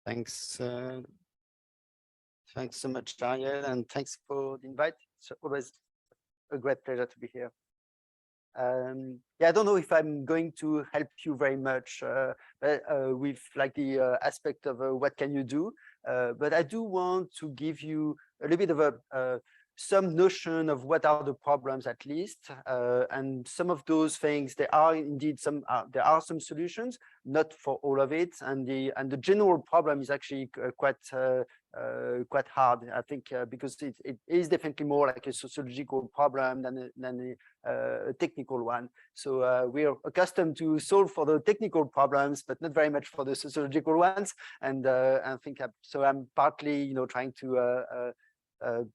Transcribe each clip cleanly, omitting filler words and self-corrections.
Thanks. Thanks so much, Daniel, and thanks for the invite. It's always a great pleasure to be here. Yeah, I don't know if I'm going to help you very much with like the aspect of what can you do, but I do want to give you a little bit of some notion of what are the problems at least, and some of those things there are indeed there are some solutions, not for all of it, and the general problem is actually quite hard, I think, because it is definitely more like a sociological problem than a technical one. So we are accustomed to solve for the technical problems, but not very much for the sociological ones. And I think I'm partly, trying to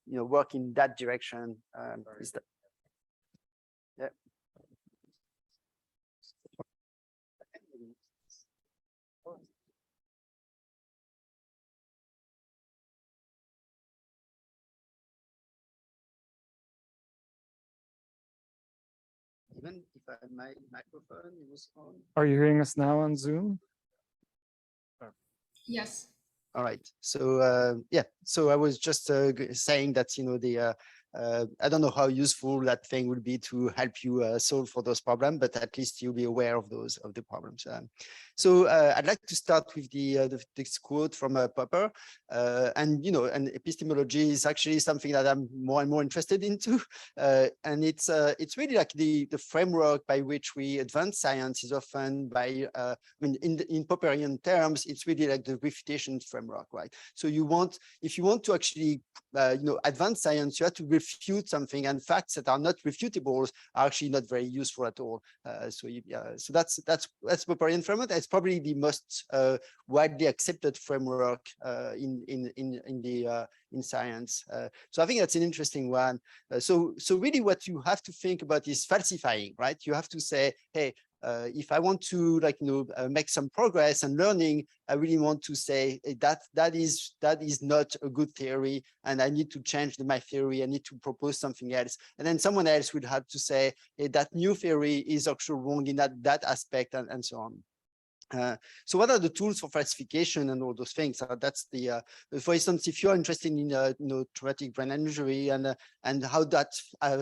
work in that direction. Yeah. Even if my microphone is on. Are you hearing us now on Zoom? Yes. All right. So yeah. So I was just saying that I don't know how useful that thing will be to help you solve for those problems, but at least you'll be aware of the problems. So I'd like to start with this quote from Popper, and epistemology is actually something that I'm more and more interested into, and it's really like the framework by which we advance science is often by in Popperian terms, it's really like the refutation framework, right? So if you want to actually advance science, you have to refute something, and facts that are not refutable are actually not very useful at all. So that's Popperian framework. It's probably the most widely accepted framework in science. So I think that's an interesting one. So really what you have to think about is falsifying, right? You have to say, hey, if I want to make some progress and learning, I really want to say that is not a good theory, and I need to change my theory. I need to propose something else, and then someone else would have to say, hey, that new theory is actually wrong in that aspect, and so on. So what are the tools for falsification and all those things? That's the, for instance, if you're interested in traumatic brain injury and how that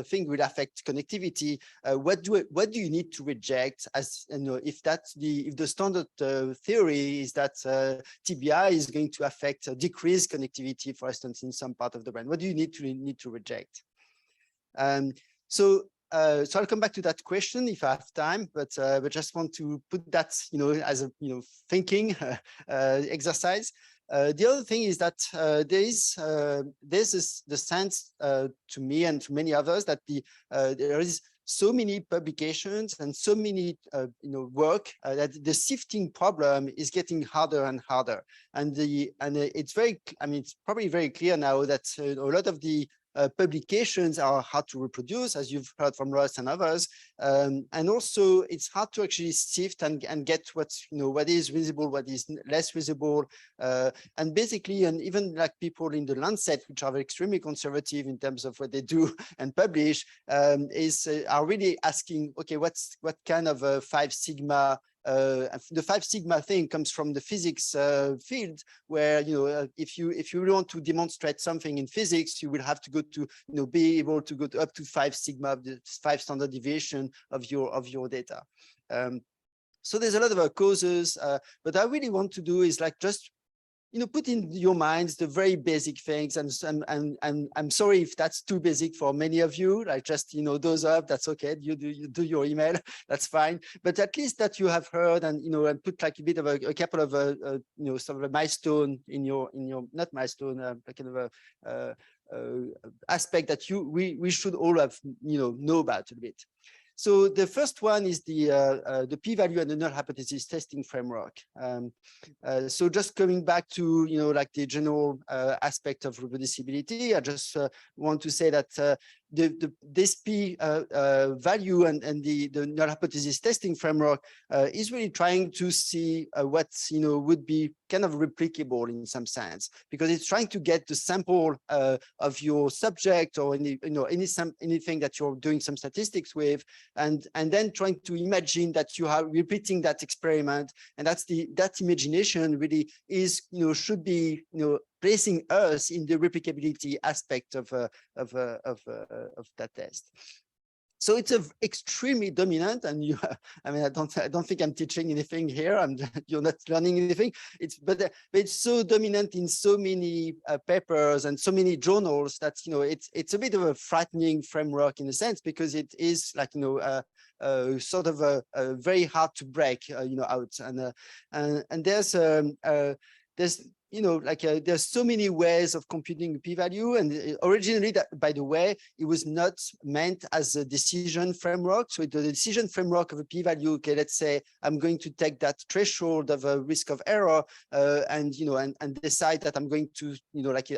thing will affect connectivity, what do you need to reject? As if the standard theory is that TBI is going to affect decreased connectivity, for instance, in some part of the brain, what do you need to reject? So I'll come back to that question if I have time, but just want to put that as a thinking exercise. The other thing is that there's the sense to me and to many others that there is so many publications and so many work that the sifting problem is getting harder and harder, and it's it's probably very clear now that a lot of the publications are hard to reproduce, as you've heard from Ross and others, and also it's hard to actually sift and get what is visible, what is less visible, and basically, and even like people in the Lancet, which are extremely conservative in terms of what they do and publish, are really asking, okay, what kind of a 5 sigma. The 5 sigma thing comes from the physics field, where if you really want to demonstrate something in physics, you will have to go to be able to go to up to 5 sigma, the 5 standard deviation of your data. So there's a lot of causes, but I really want to do is like just put in your minds the very basic things, and I'm sorry if that's too basic for many of you. Like just those up, that's okay. You do your email, that's fine. But at least that you have heard, and and put like a bit of a couple of sort of a milestone in your not milestone, kind of a aspect that we should all have know about a bit. So the first one is the p-value and the null hypothesis testing framework. So just coming back to like the general aspect of reproducibility, I just want to say that this p value and the null hypothesis testing framework is really trying to see what would be kind of replicable in some sense, because it's trying to get the sample of your subject or anything that you're doing some statistics with, and then trying to imagine that you are repeating that experiment, and that imagination really is should be placing us in the replicability aspect of that test. So it's extremely dominant, and I mean, I don't think I'm teaching anything here. You're not learning anything. But it's so dominant in so many papers and so many journals that it's a bit of a frightening framework in a sense, because it is like sort of a very hard to break out, and there's there's so many ways of computing p-value, and originally, that, by the way, it was not meant as a decision framework. So the decision framework of a p-value, okay, let's say I'm going to take that threshold of a risk of error and decide that I'm going to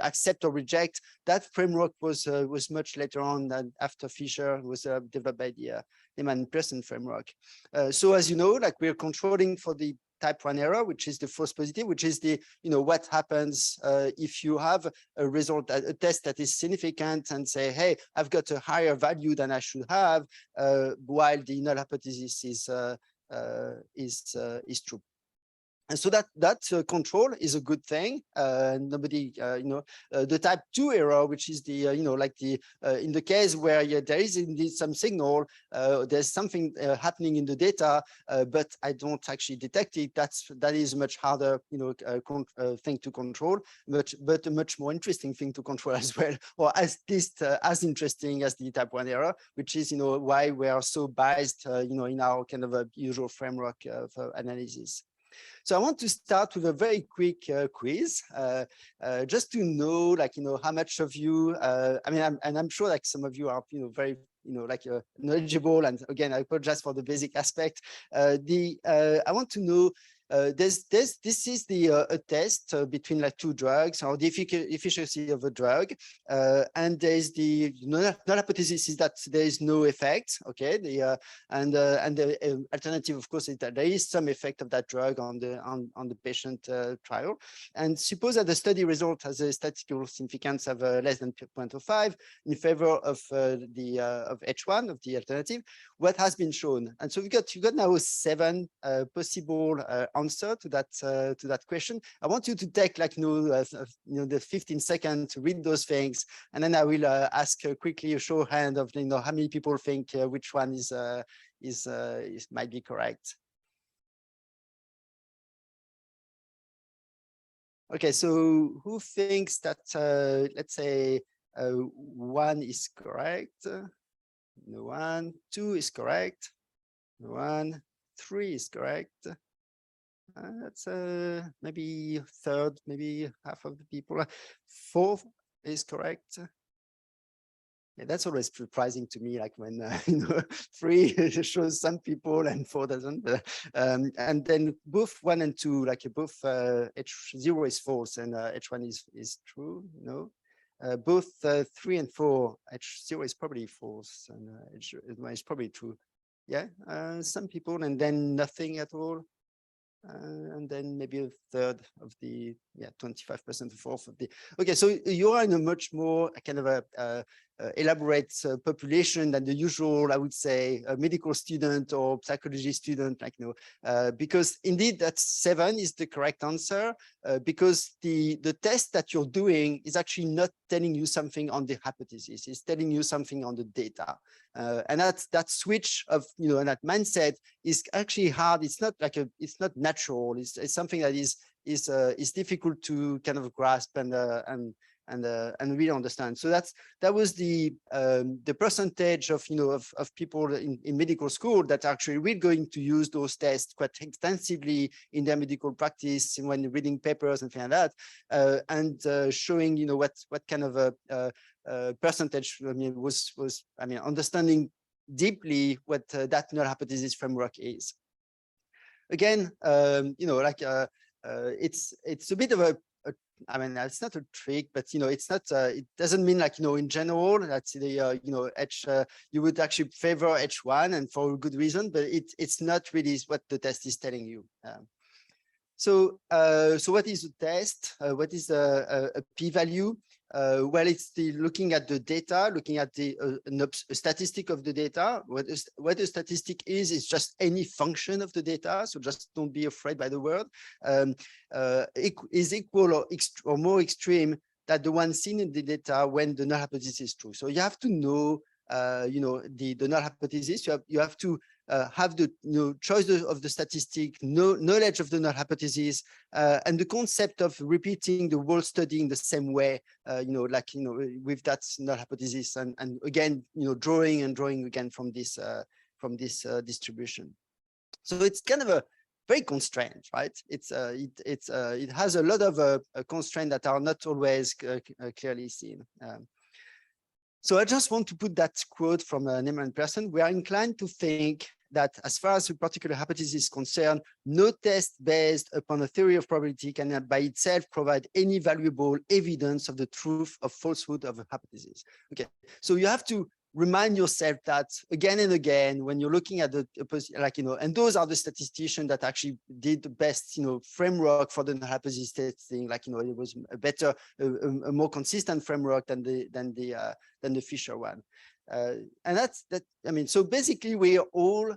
accept or reject. That framework was much later on than after Fisher was developed by the Lehman-Pearson framework. So as you know, we're controlling for the type 1 error, which is the false positive, which is the what happens if you have a result, a test that is significant, and say, hey, I've got a higher value than I should have, while the null hypothesis is true. And so that control is a good thing. Nobody, the type 2 error, which is the, in the case where there is indeed some signal, there's something happening in the data, but I don't actually detect it. That is a much harder, thing to control, but a much more interesting thing to control as well, or at least as interesting as the type 1 error, which is, why we are so biased, in our kind of a usual framework of analysis. So I want to start with a very quick quiz, just to know, how much of you, I'm sure some of you are, very, knowledgeable. And again, I apologize for the basic aspect. I want to know, this is a test between two drugs, or the efficacy of a drug, and there's the null hypothesis is that there is no effect. Okay, the alternative, of course, is that there is some effect of that drug on the patient trial. And suppose that the study result has a statistical significance of less than 0.05 in favor of of H1 of the alternative. What has been shown? And so you got now 7 possible answer to that question. I want you to take the 15 seconds to read those things, and then I will ask quickly a show of hand of how many people think which one might be correct. Okay, so who thinks that let's say 1 is correct? No one. 2 is correct. No one. 3 is correct. That's maybe a third, maybe half of the people. 4 is correct. Yeah, that's always surprising to me, when 3 shows some people and 4 doesn't. And then both 1 and 2, both H0 is false and H1 is true. No. Both 3 and 4, H0 is probably false and H1 is probably true. Yeah, some people, and then nothing at all. And then maybe a third of the 25%, a fourth of the. Okay, so you are in a much more kind of a elaborate population than the usual, I would say, a medical student or psychology student, because indeed that 7 is the correct answer, because the test that you're doing is actually not telling you something on the hypothesis, it's telling you something on the data. And that switch of, and that mindset is actually hard. It's not it's not natural. It's something that is difficult to kind of grasp and really understand. So that was the percentage of of people in medical school that actually really going to use those tests quite extensively in their medical practice when reading papers and things like that, and showing what kind of a percentage was understanding deeply what that null hypothesis framework is. Again, it's a bit of a I mean, it's not a trick, but it's not. It doesn't mean like in general that's the you would actually favor H1 and for a good reason, but it's not really what the test is telling you. So what is the test? What is a p-value? Well, it's looking at the data, looking at the a statistic of the data. What a statistic is just any function of the data. So just don't be afraid by the word. Is equal or more extreme than the one seen in the data when the null hypothesis is true. So you have to know, the null hypothesis. You have to have the choice of the statistic, knowledge of the null hypothesis, and the concept of repeating the whole study in the same way, with that null hypothesis, and again, drawing again from this distribution. So it's kind of a very constrained, right? It has a lot of constraints that are not always clearly seen. So I just want to put that quote from an eminent person. We are inclined to think that as far as a particular hypothesis is concerned, no test based upon a theory of probability can by itself provide any valuable evidence of the truth or falsehood of a hypothesis. Okay, so you have to remind yourself that again and again when you're looking at the and those are the statisticians that actually did the best framework for the hypothesis testing. It was a better, a more consistent framework than the Fisher one. And that's that. I mean, so basically we are all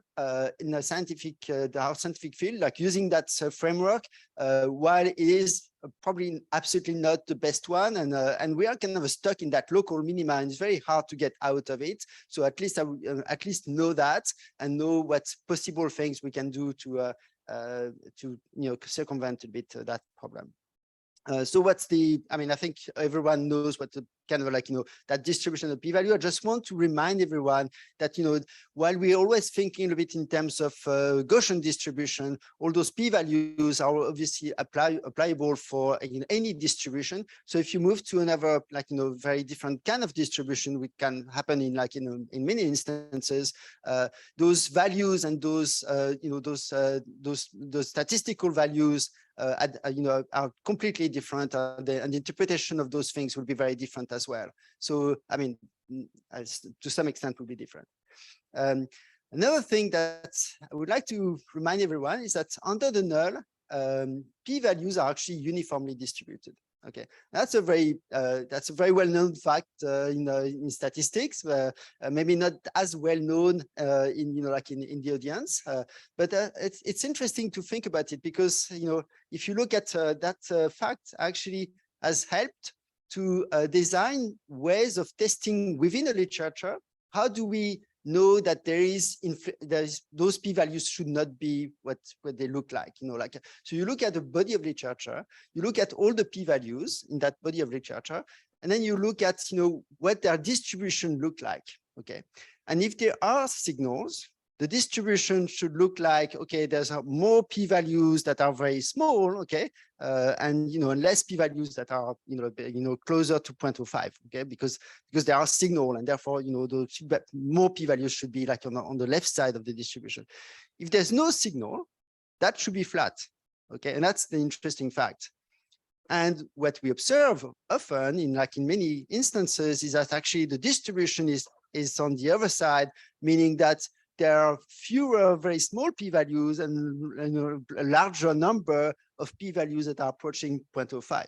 in a scientific, our scientific field, using that framework, while it is probably absolutely not the best one, and we are kind of stuck in that local minima, and it's very hard to get out of it. So at least at least know that and know what possible things we can do to circumvent a bit that problem. So what's the, I mean, I think everyone knows what the kind of that distribution of p-value. I just want to remind everyone that, while we're always thinking a bit in terms of Gaussian distribution, all those p-values are obviously applicable for any distribution. So if you move to another, very different kind of distribution, which can happen in in many instances, those values and those, those statistical values are completely different, and the interpretation of those things will be very different as well. So, I mean, to some extent will be different. Another thing that I would like to remind everyone is that under the null, p-values are actually uniformly distributed. Okay, that's a very well-known fact in statistics. Maybe not as well known in in the audience, but it's interesting to think about it, because if you look at that fact, actually has helped to design ways of testing within a literature. How do we know that there's those p-values should not be what they look like? So you look at the body of literature, you look at all the p-values in that body of literature, and then you look at what their distribution look like. Okay, and if there are signals, the distribution should look like, okay, there's more p-values that are very small, okay, and less p-values that are closer to 0.05, okay, because there are signal, and therefore those more p-values should be on the left side of the distribution. If there's no signal, that should be flat, okay, and that's the interesting fact. And what we observe often in many instances is that actually the distribution is on the other side, meaning that there are fewer very small p-values and a larger number of p-values that are approaching 0.05.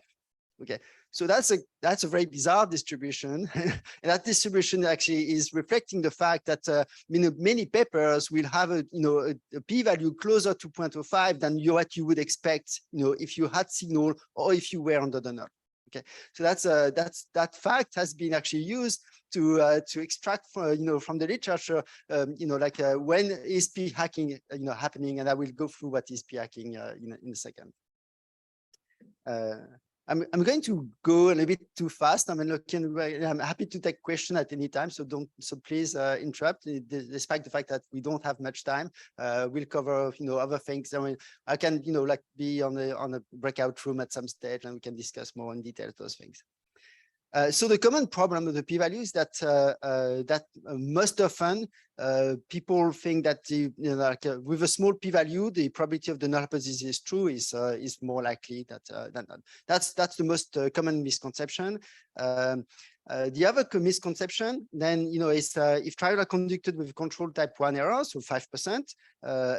Okay, so that's a very bizarre distribution, and that distribution actually is reflecting the fact that many papers will have a p-value closer to 0.05 than what you would expect if you had signal or if you were under the null. Okay, so that fact has been actually used to extract from the literature, when is p-hacking happening, and I will go through what is p-hacking in a second. I'm going to go a little bit too fast. I'm happy to take questions at any time, so please interrupt. Despite the fact that we don't have much time, we'll cover other things. I mean, I can be on a breakout room at some stage, and we can discuss more in detail those things. So the common problem with the p-value is that most often people think that with a small p-value, the probability of the null hypothesis is true is more likely that than not. That's the most common misconception. The other misconception then, is if trials are conducted with control type 1 error, so 5%,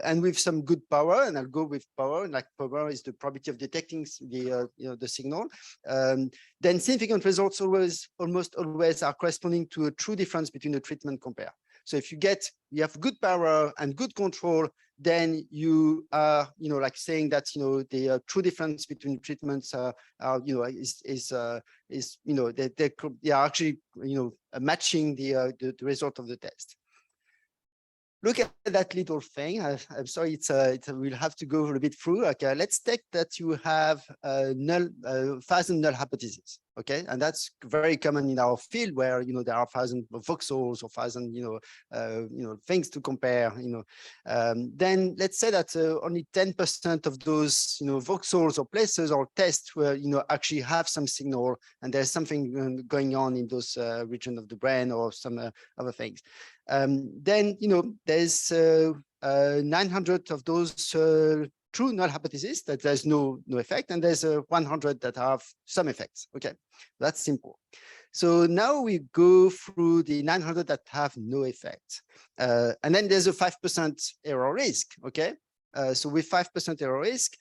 and with some good power, and I'll go with power, like power is the probability of detecting the signal, then significant results almost always are corresponding to a true difference between the treatment compare. So if you have good power and good control, then you are, like saying that, the true difference between treatments they are actually, matching the result of the test. Look at that little thing. I'm sorry, we'll have to go a bit through. Okay, let's take that you have 1,000 null hypotheses. Okay, and that's very common in our field where there are 1,000 voxels or 1,000 things to compare. Then let's say that only 10% of those voxels or places or tests where actually have some signal, and there's something going on in those region of the brain or some other things. Then there's 900 of those true null hypotheses that there's no effect, and there's 100 that have some effects. Okay, that's simple. So now we go through the 900 that have no effect, and then there's a 5% error risk. Okay, so with 5% error risk,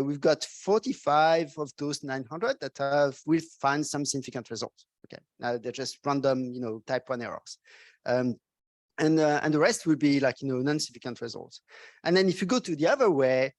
we've got 45 of those 900 that will find some significant results. Okay, now they're just random, type 1 errors. And the rest will be like, non-significant results. And then if you go to the other way,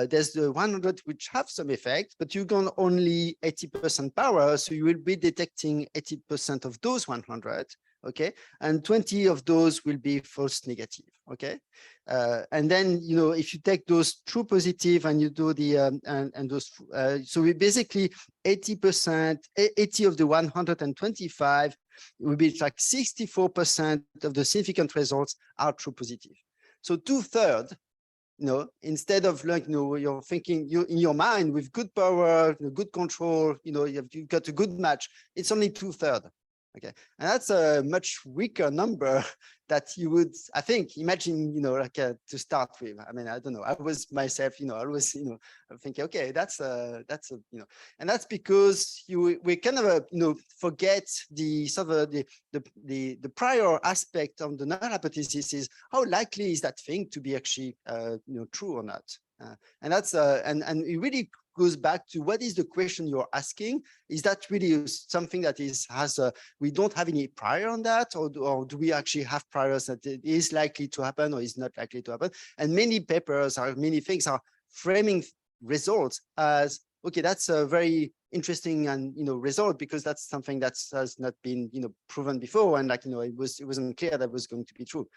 there's the 100 which have some effect, but you got only 80% power. So you will be detecting 80% of those 100. Okay. And 20 of those will be false negative. Okay. And then, if you take those true positive and you do the, and those, so we basically 80%, 80 of the 125, it will be like 64% of the significant results are true positive. So 2/3, instead of like, you're thinking in your mind with good power, good control, you've got a good match, it's only 2/3. Okay, and that's a much weaker number that you would, I think, imagine, to start with. I mean, I don't know. I was myself, I was, I'm thinking, okay, that's a, and that's because we kind of, forget the sort of the prior aspect of the null hypothesis is how likely is that thing to be actually, true or not. And that's and it really goes back to what is the question you're asking. Is that really something that we don't have any prior on that, or do we actually have priors that it is likely to happen or is not likely to happen? And many papers many things are framing results as, okay, that's a very interesting and result because that's something that has not been proven before, and like it wasn't clear that was going to be true.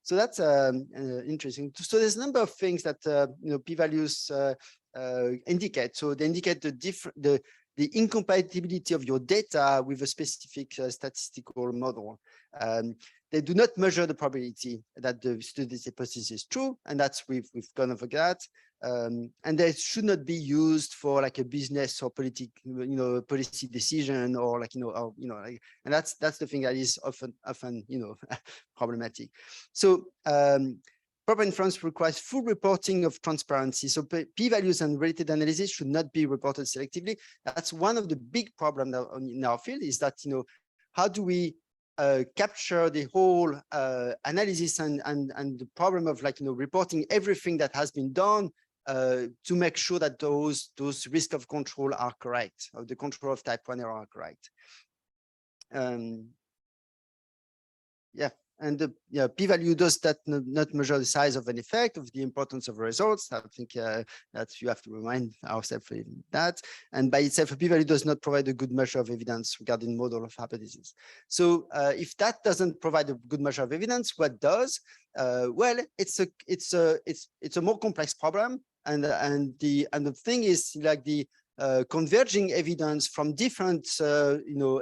So that's interesting. So there's a number of things that p-values indicate. So they indicate the incompatibility of your data with a specific statistical model. They do not measure the probability that the study's hypothesis is true, and that's we've gone over that. And they should not be used for like a business or policy decision, or like and that's the thing that is often problematic. So proper inference requires full reporting of transparency. So p-values and related analysis should not be reported selectively. That's one of the big problems in our field, is that how do we capture the whole analysis and the problem of like reporting everything that has been done to make sure that those risk of control are correct, or the control of type 1 error are correct. Yeah, and the p-value does that not measure the size of an effect, of the importance of results. I think that you have to remind ourselves of that. And by itself, a p-value does not provide a good measure of evidence regarding model of hypothesis. So if that doesn't provide a good measure of evidence, what does? Well, it's a more complex problem. And the thing is, like the converging evidence from different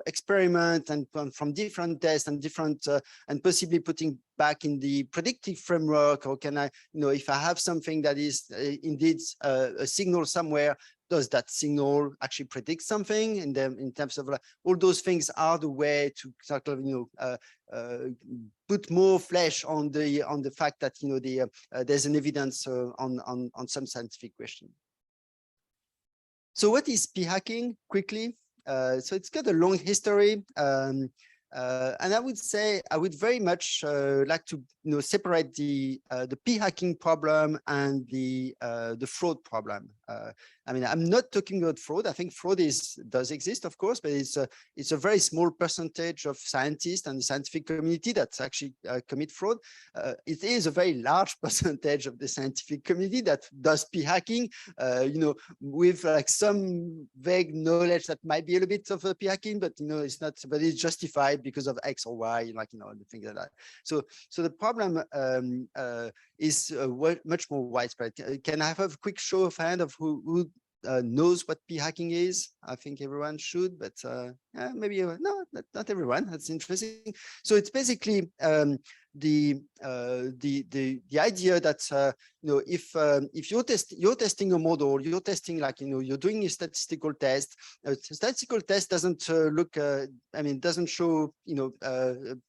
experiment and from different tests and different and possibly putting back in the predictive framework, or can I if I have something that is indeed a signal somewhere, does that signal actually predict something? And then in terms of all those things are the way to sort of, put more flesh on the fact that, there's an evidence on some scientific question. So what is p-hacking quickly? So it's got a long history. And I would say I would very much like to separate the p-hacking problem and the fraud problem. I mean, I'm not talking about fraud. I think fraud does exist, of course, but it's a very small percentage of scientists and the scientific community that actually commit fraud. It is a very large percentage of the scientific community that does p-hacking, with like some vague knowledge that might be a little bit of p-hacking, but it's not. But it's justified because of X or Y, the things like that. So the problem is much more widespread. Can I have a quick show of hand of who knows what p-hacking is? I think everyone should, but maybe no, not everyone. That's interesting. So it's basically the idea that if you're testing a model, you're testing you're doing a statistical test. A statistical test doesn't doesn't show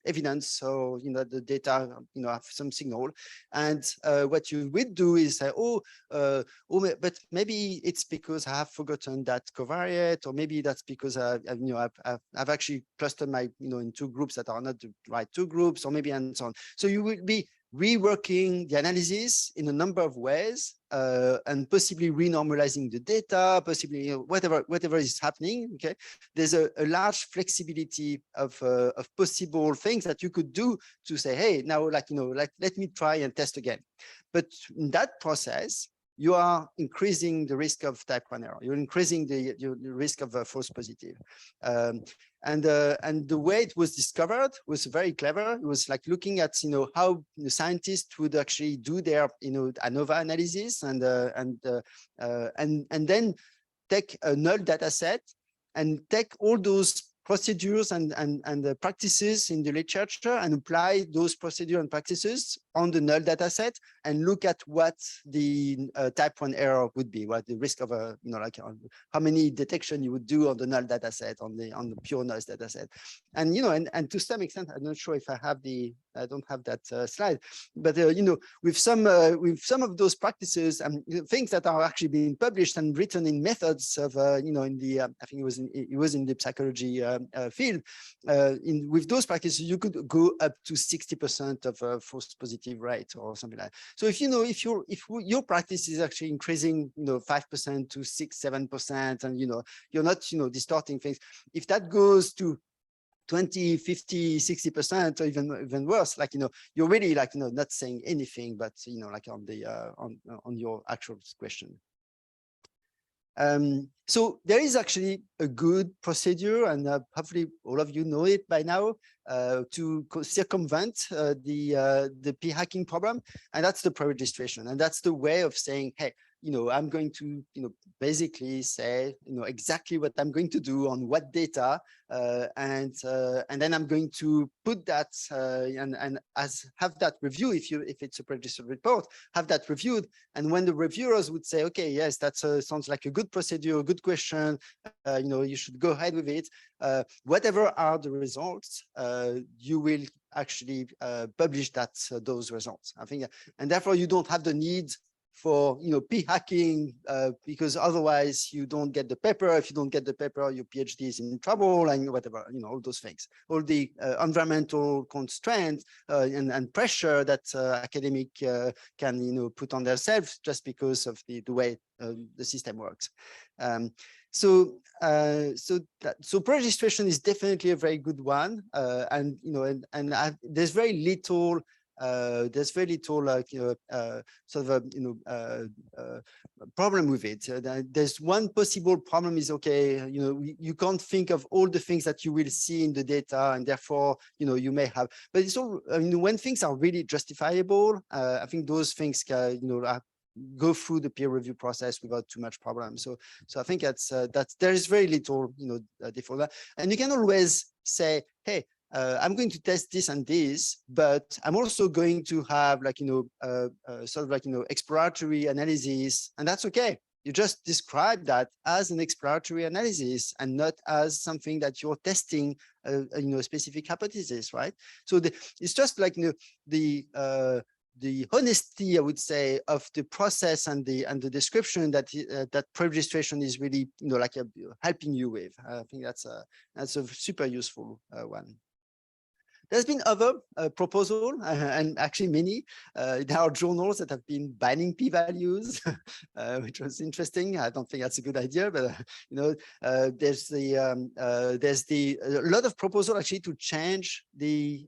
evidence or the data have some signal, and what you would do is say, but maybe it's because I have forgotten that covariate, or maybe that's because I've actually clustered my in two groups that are not the right two groups, or maybe and so on. So you will be reworking the analysis in a number of ways, and possibly renormalizing the data, possibly whatever is happening. Okay, there's a large flexibility of possible things that you could do to say, hey, now let me try and test again. But in that process, you are increasing the risk of type 1 error. You're increasing the risk of false positive. And the way it was discovered was very clever. It was like looking at how the scientists would actually do their ANOVA analysis and then take a null data set and take all those procedures and the practices in the literature and apply those procedures and practices on the null data set and look at what the type 1 error would be, what the risk of how many detection you would do on the null data set, on the pure null data set. And and to some extent, I'm not sure if I don't have that slide, but with some of those practices and things that are actually being published and written in methods of in the I think it was in the psychology field. With those practices, you could go up to 60% of false positive rate or something like that. So if your practice is actually increasing 5% to 6-7%, and you're not distorting things, if that goes to 20, 50, 60%, or even worse, you're really not saying anything, but on your actual question. So there is actually a good procedure, and hopefully all of you know it by now, to circumvent the p-hacking problem, and that's the pre-registration, and that's the way of saying, hey, I'm going to, basically say, exactly what I'm going to do on what data, and then I'm going to put that and have that review. If it's a pre-registered report, have that reviewed, and when the reviewers would say, okay, yes, that sounds like a good procedure, a good question, you should go ahead with it. Whatever are the results, you will actually publish those results. I think, and therefore you don't have the need for p-hacking, because otherwise you don't get the paper. If you don't get the paper, your PhD is in trouble, and whatever, all those things, all the environmental constraints and pressure that academic can put on themselves just because of the way the system works. So pre-registration is definitely a very good one, and there's very little sort of problem with it. There's one possible problem is, okay, you can't think of all the things that you will see in the data, and therefore you may have, but it's all, when things are really justifiable, I think those things can go through the peer review process without too much problem. So I think that's there is very little default that, and you can always say, hey, I'm going to test this and this, but I'm also going to have sort of exploratory analysis, and that's okay. You just describe that as an exploratory analysis and not as something that you're testing, a specific hypothesis, right? So it's just like the honesty, I would say, of the process and the description that that pre-registration is really, helping you with. I think that's a super useful one. There's been other proposals, and actually many. There are journals that have been banning p-values, which was interesting. I don't think that's a good idea, but there's a lot of proposal actually to change the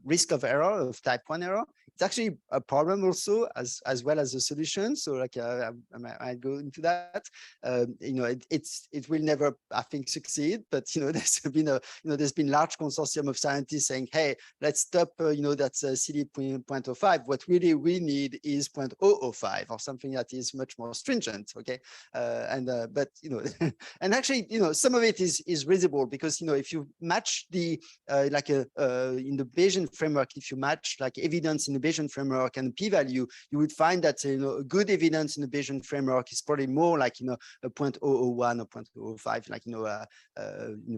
risk of error, of type 1 error. It's actually a problem also, as well as a solution. So I might go into that. It will never, I think, succeed. But there's been large consortium of scientists saying, hey, let's stop. That's CD 0.05. What really we need is 0.005 or something that is much more stringent. Okay, but and actually, some of it is visible because if you match the in the Bayesian framework, if you match like evidence in the Bayesian framework and p-value, you would find that good evidence in the Bayesian framework is probably more like a 0.001 or 0.005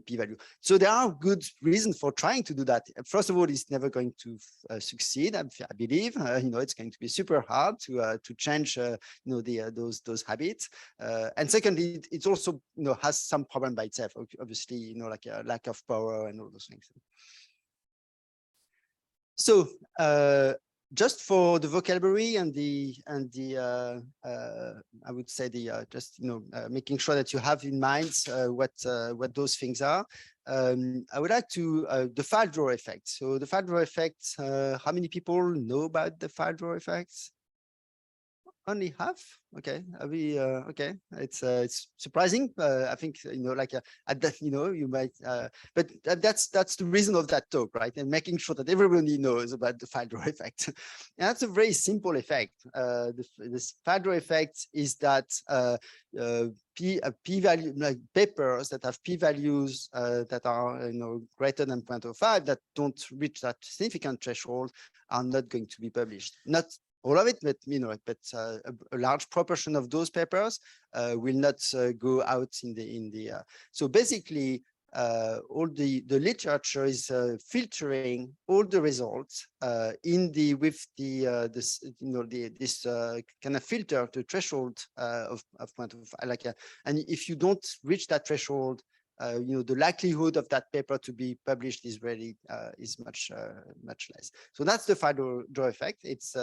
p-value. So there are good reasons for trying to do that. First of all, it's never going to succeed. I believe it's going to be super hard to change those habits. And secondly, it also has some problem by itself. Obviously, like a lack of power and all those things. So just for the vocabulary and I would say making sure that you have in mind what those things are. I would like to the file drawer effect. So the file drawer effect, how many people know about the file drawer effects? Only half. Okay, okay. It's surprising. I think at that you might, but that's the reason of that talk, right? And making sure that everybody knows about the file drawer effect. And that's a very simple effect. This file drawer effect is that p-value, like papers that have p-values that are greater than 0.05 that don't reach that significant threshold are not going to be published. Not all of it, but a large proportion of those papers will not go out in the. So basically, all the literature is filtering all the results with this kind of filter to threshold of 0.05. And if you don't reach that threshold, the likelihood of that paper to be published is really is much less. So that's the file drawer effect. It's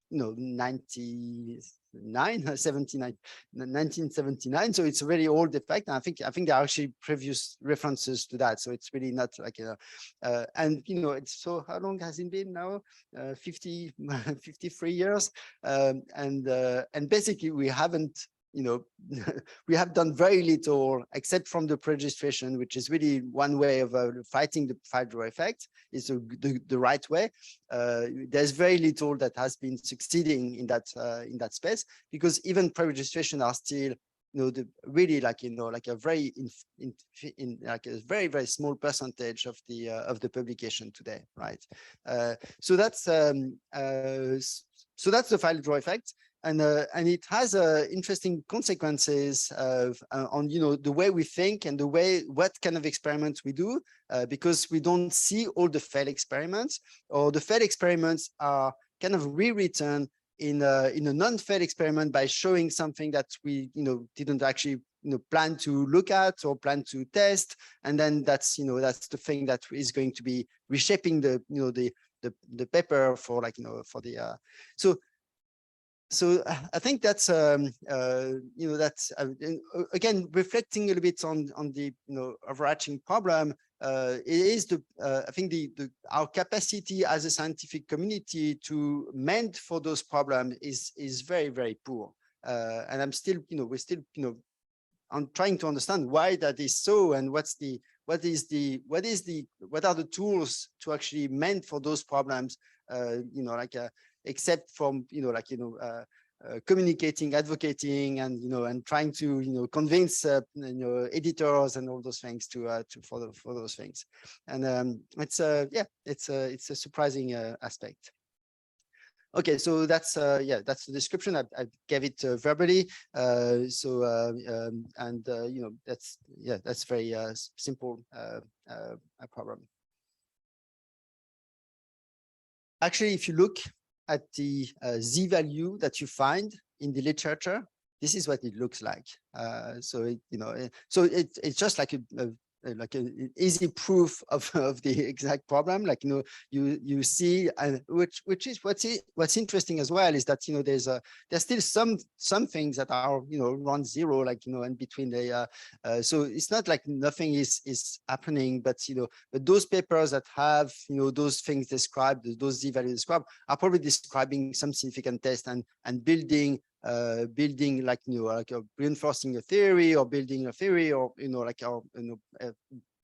1979. So it's a very old effect. And I think there are actually previous references to that. So it's really not like and it's so how long has it been now? 53 years. And basically we haven't. We have done very little except from the pre-registration, which is really one way of fighting the file drawer effect. Is the right way. There's very little that has been succeeding in that space because even pre-registration are still really like a very very small percentage of the publication today, right? So that's the file drawer effect. And it has interesting consequences on the way we think and the way what kind of experiments we do because we don't see all the failed experiments, or the failed experiments are kind of rewritten in a non-failed experiment by showing something that we didn't actually plan to look at or plan to test, and then that's the thing that is going to be reshaping the paper for for the So I think that's that's again reflecting a little bit on the overarching problem. It is I think our capacity as a scientific community to mend for those problems is very, very poor. And I'm still we're still I'm trying to understand why that is so, and what are the tools to actually mend for those problems. Except from communicating, advocating, and and trying to convince editors and all those things for those things. And it's a surprising aspect. Okay, so that's yeah, that's the description. I gave it verbally. You know, that's yeah, that's very simple problem. Actually, if you look at the z-value that you find in the literature, this is what it looks like. It's just like like an easy proof of the exact problem. Like, you know, you see, and which is what's interesting as well is that, you know, there's still some things that are, you know, around zero, like, you know, and between the so it's not like nothing is happening, but, you know, but those papers that have, you know, those things described, those z-values described, are probably describing some significant test and building like, you know, like reinforcing a theory or building a theory, or, you know, like,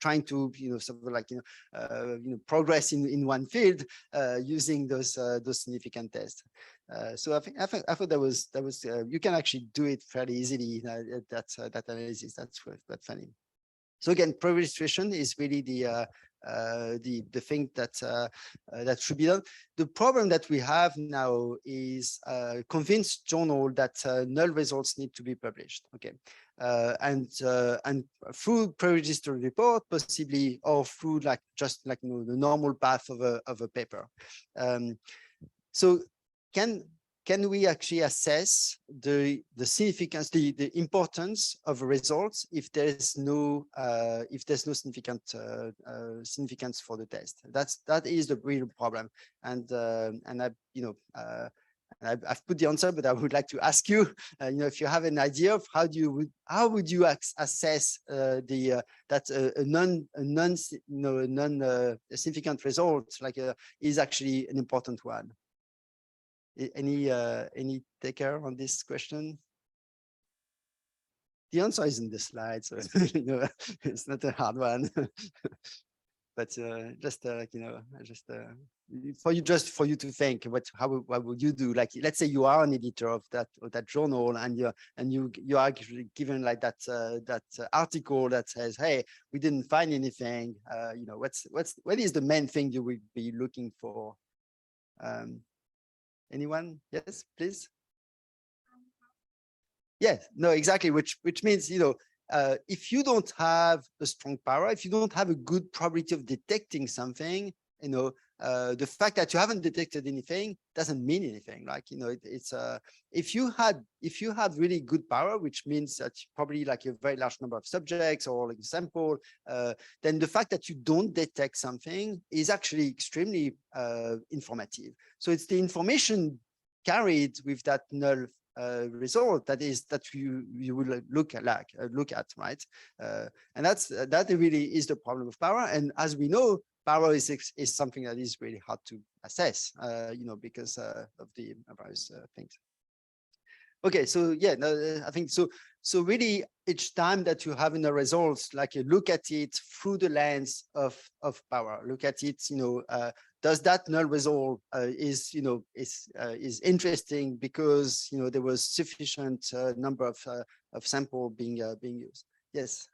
trying to, you know, sort of like, you know, progress in one field using those significant tests. So I thought that was you can actually do it fairly easily. That analysis. That's quite funny. So again, pre-registration is really the thing that should be done. The problem that we have now is convince journal that null results need to be published. Okay, and through pre-registered report, possibly, or through like just like, you know, the normal path of a paper. So can we actually assess the significance, the importance of results if there's no significant significance for the test? That is the real problem. And I, you know, I've put the answer, but I would like to ask you, you know, if you have an idea of how would you assess that a non significant result like is actually an important one. Any taker on this question? The answer is in the slide, so you know, it's not a hard one. But just you know, just for you to think, what would you do? Like, let's say you are an editor of that journal, and you are given like that article that says, hey, we didn't find anything. You know, what is the main thing you would be looking for? Anyone? Yes, please. Yes, no, exactly. Which means, you know, if you don't have a strong power, if you don't have a good probability of detecting something, you know, the fact that you haven't detected anything doesn't mean anything. Like, you know, if you had really good power, which means that probably like a very large number of subjects or like a sample, then the fact that you don't detect something is actually extremely informative. So it's the information carried with that null result that you will look at, right? And that really is the problem of power. And as we know, power is something that is really hard to assess, you know, because of the various things. Okay, so yeah, no, I think so. So really, each time that you have in the results, like you look at it through the lens of power. Look at it, you know, does that null result is interesting because, you know, there was sufficient number of sample being used. Yes.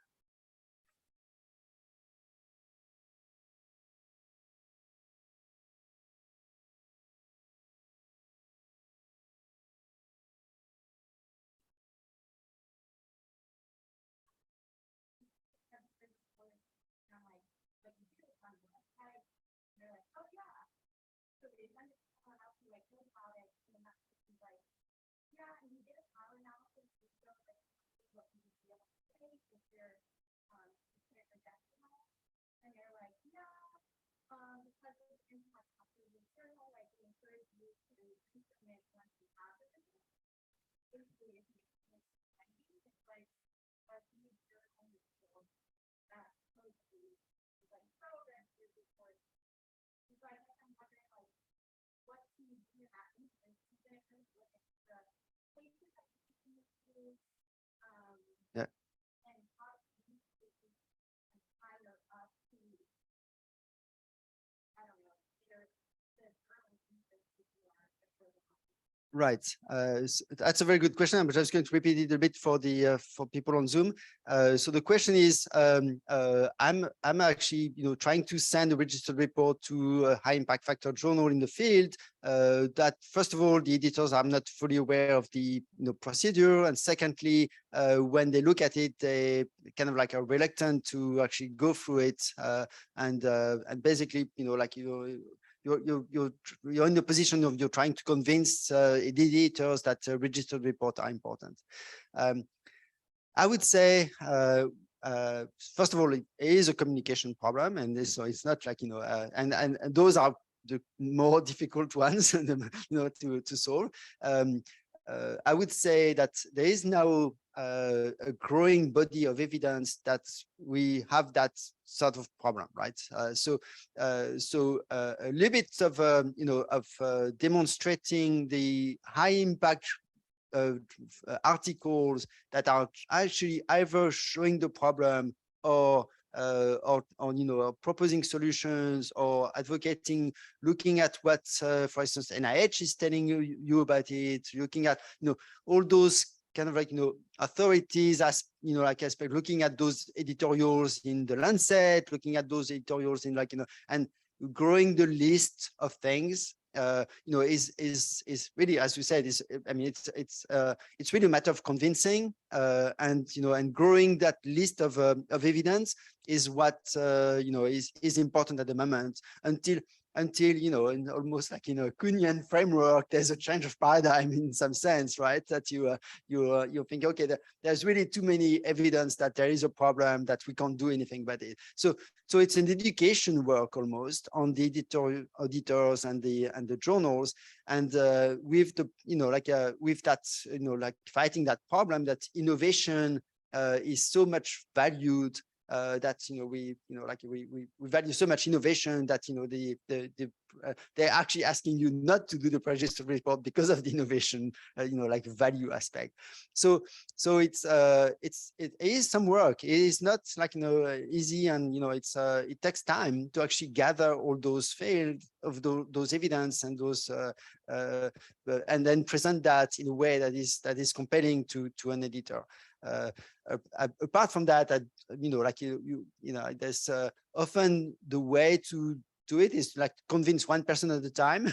Yeah. Right. That's a very good question. I'm just going to repeat it a bit for the for people on Zoom. So the question is, I'm actually trying to send a registered report to a high impact factor journal in the field. That first of all, the editors are not fully aware of the procedure, and secondly, when they look at it, they kind of like are reluctant to actually go through it, and basically you're in the position of you're trying to convince editors that registered reports are important. I would say, first of all, it is a communication problem, and so it's not like and those are the more difficult ones, to solve. I would say that there is now a growing body of evidence that we have that sort of problem, right? So a little bit of demonstrating the high impact articles that are actually either showing the problem or proposing solutions or advocating, looking at what, for instance, NIH is telling you about it, looking at, all those kind of like, authorities, as, looking at those editorials in the Lancet, looking at those editorials in and growing the list of things, is really, as you said, it's really a matter of convincing, and growing that list of evidence is what is important at the moment until in almost like Kuhnian framework, there's a change of paradigm in some sense, right? That you think, okay, there's really too many evidence that there is a problem, that we can't do anything about it. So it's an education work almost on the editors and the journals, and with the with that fighting that problem, that innovation is so much valued. That we value so much innovation that they're actually asking you not to do the registered report because of the innovation value aspect. So it is some work. It is not easy, and it takes time to actually gather all those fields of those evidence and those and then present that in a way that is compelling to an editor. Apart from that, there's often the way to do it is convince one person at a time.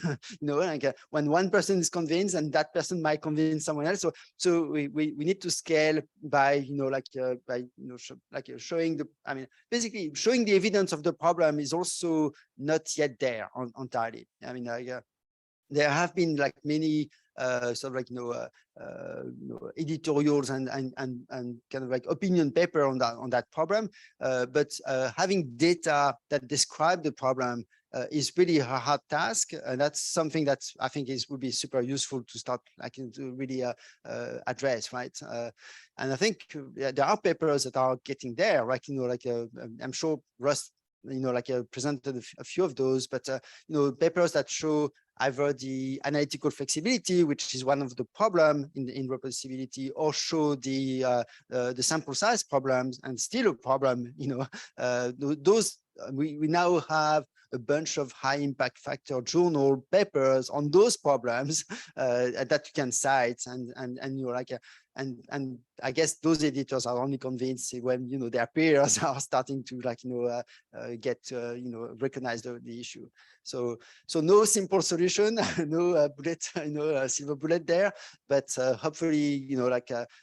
When one person is convinced, and that person might convince someone else. So we need to scale by showing basically showing the evidence of the problem is also not yet there entirely. There have been many editorials and kind of opinion paper on that problem, but having data that describe the problem is really a hard task, and that's something that I think would be super useful to start to really address, right? And I think there are papers that are getting there, right? I'm sure Russ presented a few of those, but papers that show either the analytical flexibility, which is one of the problem in reproducibility, or show the sample size problems, and still a problem. Those we now have a bunch of high impact factor journal papers on those problems that you can cite, and you're and I guess those editors are only convinced when their peers are starting to get recognize the issue. So no simple solution, no bullet, silver bullet there, but hopefully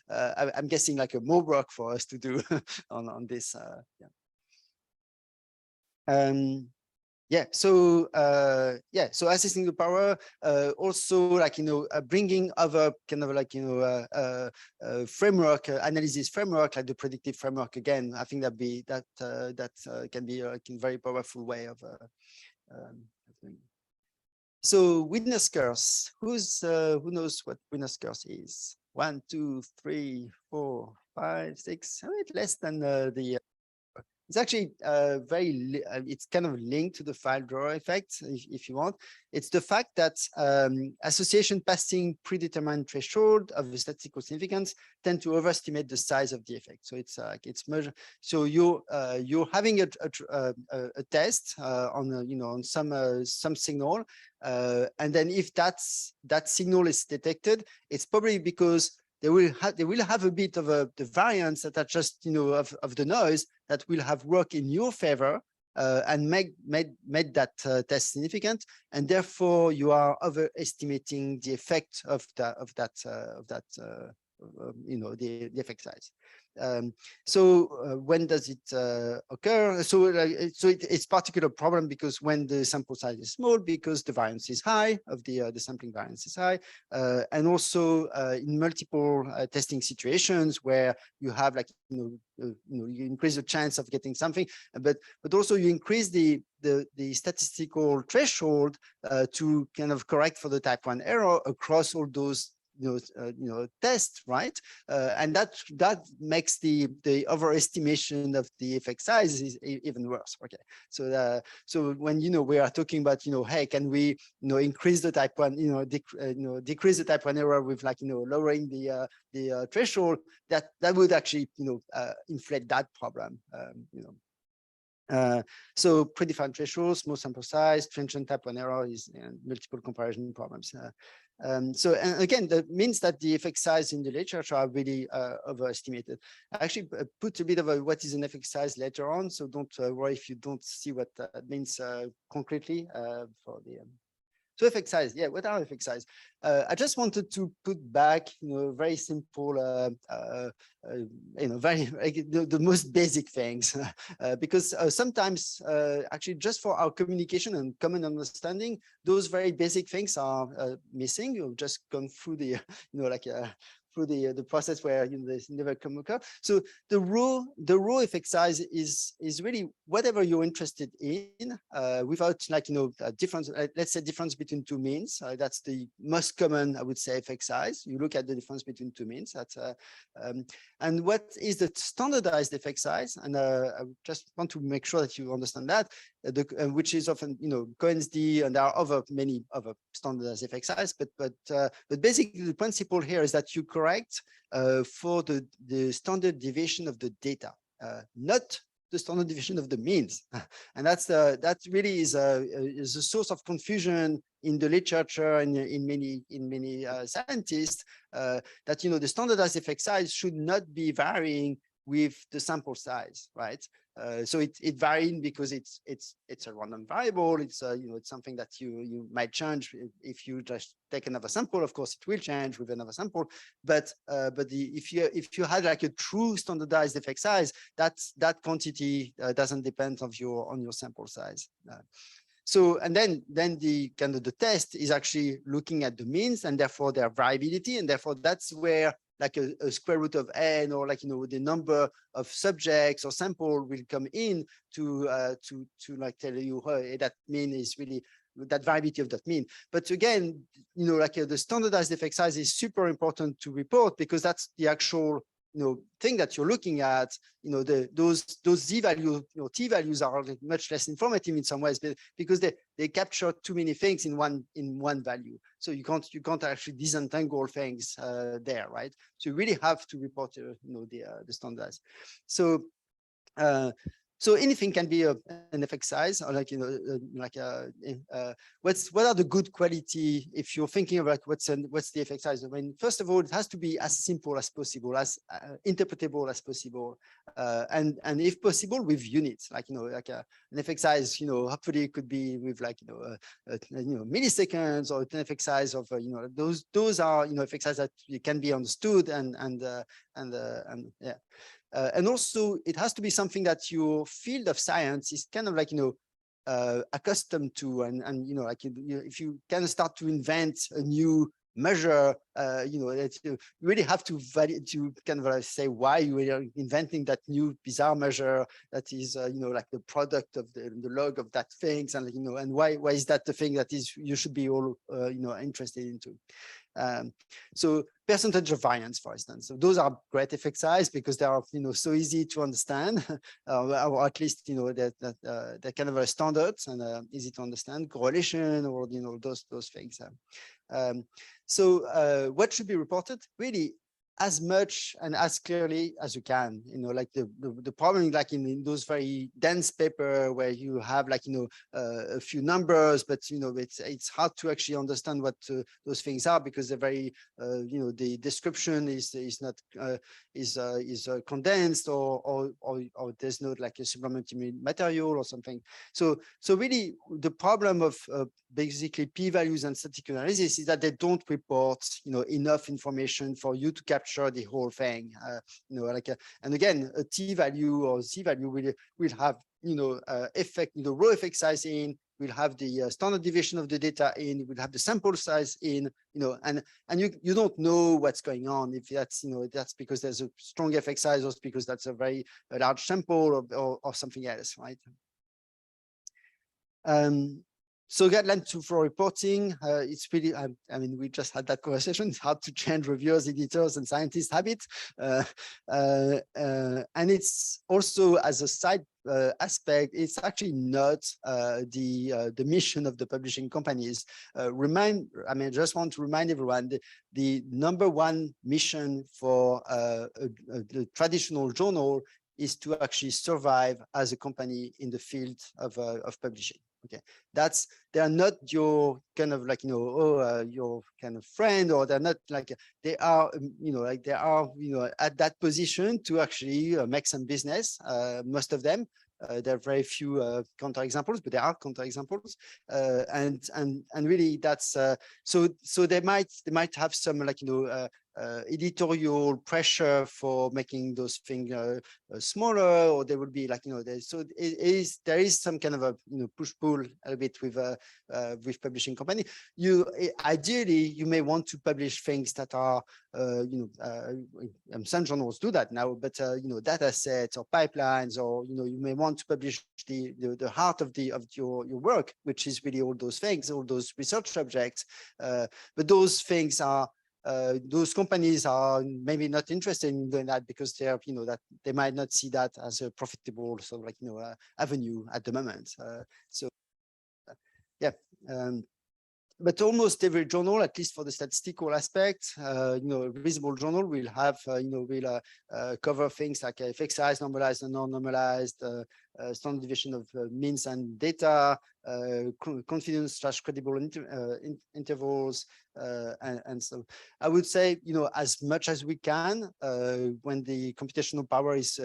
I'm guessing more work for us to do on this. So assessing the power, also bringing other kind of framework, analysis framework, like the predictive framework. Again, I think that can be a very powerful way of doing. So witness curse. Who knows what witness curse is? 1, 2, 3, 4, 5, 6. Less than the it's actually it's kind of linked to the file drawer effect, if you want. It's the fact that association passing predetermined threshold of the statistical significance tend to overestimate the size of the effect. So it's it's measured. So you're having a test on on some signal, and then if that signal is detected, it's probably because they will have a bit of the variance that are just of the noise that will have worked in your favor and made that test significant, and therefore you are overestimating the effect of the effect size. When does it occur? It's particular problem because when the sample size is small, because the variance is high, the sampling variance is high, and also in multiple testing situations where you have you increase the chance of getting something, but also you increase the statistical threshold to kind of correct for the type 1 error across all those tests, right? And that makes the overestimation of the effect size is even worse. Okay, so when we are talking about hey, can we increase the type 1 decrease the type 1 error with lowering the threshold, that would actually inflate that problem. So predefined thresholds, small sample size, transient type 1 error is multiple comparison problems. And again, that means that the effect size in the literature are really overestimated. I actually put a bit of what is an effect size later on, so don't worry if you don't see what that means concretely for the. So effect size, yeah, what are effect size? I just wanted to put back, very simple, the most basic things, because sometimes actually just for our communication and common understanding, those very basic things are missing. You've just gone through the, through the process where they never come occur. So the raw effect size is really whatever you're interested in, without difference. Let's say difference between two means. That's the most common, I would say, effect size. You look at the difference between two means. That's and what is the standardized effect size? And I just want to make sure that you understand that, which is often Cohen's d, and there are many other standardized effect size. But basically the principle here is that you correct for the standard deviation of the data, not the standard deviation of the means. And that really is a source of confusion in the literature and in many scientists, that the standardized effect size should not be varying with the sample size, right? So it varying because it's a random variable. It's it's something that you might change if you just take another sample. Of course, it will change with another sample. But if you had like a true standardized effect size, that quantity doesn't depend on your sample size. So and then the kind of the test is actually looking at the means and therefore their variability, and therefore that's where like a square root of n, or the number of subjects or sample will come in to like tell you, hey, that mean is really that variability of that mean. But again, the standardized effect size is super important to report, because that's the actual thing that you're looking at. Those z values, t values are much less informative in some ways, because they capture too many things in one value. So you can't actually disentangle things there, right? So you really have to report the standards. So anything can be an effect size, or what are the good quality if you're thinking about what's the effect size? I mean, first of all, it has to be as simple as possible, as interpretable as possible, and if possible with units, an effect size, hopefully it could be with milliseconds, or an effect size of those are effect size that can be understood and yeah. And also, it has to be something that your field of science is kind of accustomed to, and if you kind of start to invent a new measure, that you really have to kind of say why you are inventing that new bizarre measure that is like the product of the log of that things, and and why is that the thing that is you should be all interested into. So percentage of variance, for instance. So those are great effect size because they are, so easy to understand, or at least, they're kind of a standards and easy to understand. Correlation, or those things. So what should be reported? Really, as much and as clearly as you can, like the problem, like in those very dense paper where you have like, a few numbers, but, it's hard to actually understand what those things are because they're very, the description is not, is condensed or there's not like a supplementary material or something. So really the problem of basically p-values and statistic analysis is that they don't report, enough information for you to capture the whole thing. And again, a t-value or z-value will have, effect, row effect size in, we'll have the standard deviation of the data in, we'll have the sample size in, and you don't know what's going on, if that's, that's because there's a strong effect size or because that's a very large sample or something else, right? So guideline for reporting, it's really, I mean, we just had that conversation. It's hard to change reviewers, editors, and scientists' habits. And it's also, as a side aspect, it's actually not the mission of the publishing companies. I just want to remind everyone that the #1 mission for the traditional journal is to actually survive as a company in the field of publishing. Okay, they are not your kind of like, your kind of friend, or they're not like, they are, like they are, at that position to actually make some business. Most of them, there are very few counterexamples, but there are counterexamples, and really that's so they might have some like, editorial pressure for making those things smaller, or they will be like, so there is some kind of a push-pull a little bit with publishing company. Ideally you may want to publish things that are some journals do that now, but data sets or pipelines, or you may want to publish the heart of your work, which is really all those things, all those research subjects, but those things are those companies are maybe not interested in doing that because they're, that they might not see that as a profitable sort of like, avenue at the moment. Yeah. But almost every journal, at least for the statistical aspect, a reasonable journal will have, will cover things like effect size, normalized and non-normalized, standard deviation of means and data, confidence/credible intervals, and so I would say, as much as we can, when the computational power is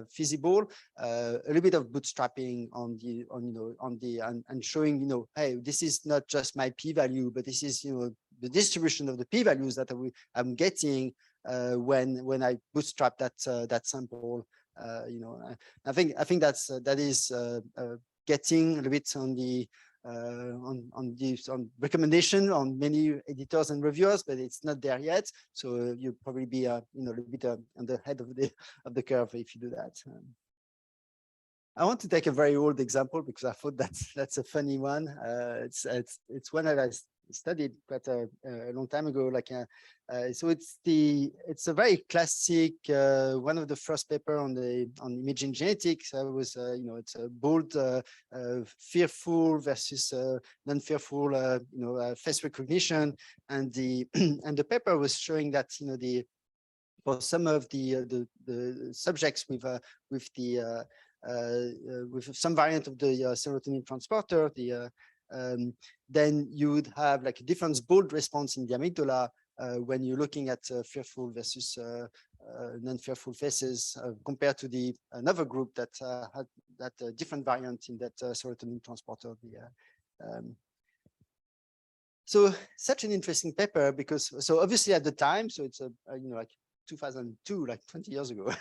feasible, a little bit of bootstrapping and showing, hey, this is not just my p-value, but this is, the distribution of the p-values that I'm getting when I bootstrap that sample. I think that is getting a little bit on the on recommendation on many editors and reviewers, but it's not there yet. So you'll probably be a little bit on the head of the curve if you do that. I want to take a very old example because I thought that's a funny one. It's one that I studied quite a long time ago. Like, so it's a very classic one of the first paper on imaging genetics. I was it's a bold fearful versus non-fearful face recognition, and the paper was showing that for some of the subjects with some variant of the serotonin transporter, then you would have like a different bold response in the amygdala when you're looking at fearful versus non-fearful faces compared to another group that had that different variant in that serotonin transporter. So such an interesting paper because obviously at the time, so it's like 2002, like 20 years ago,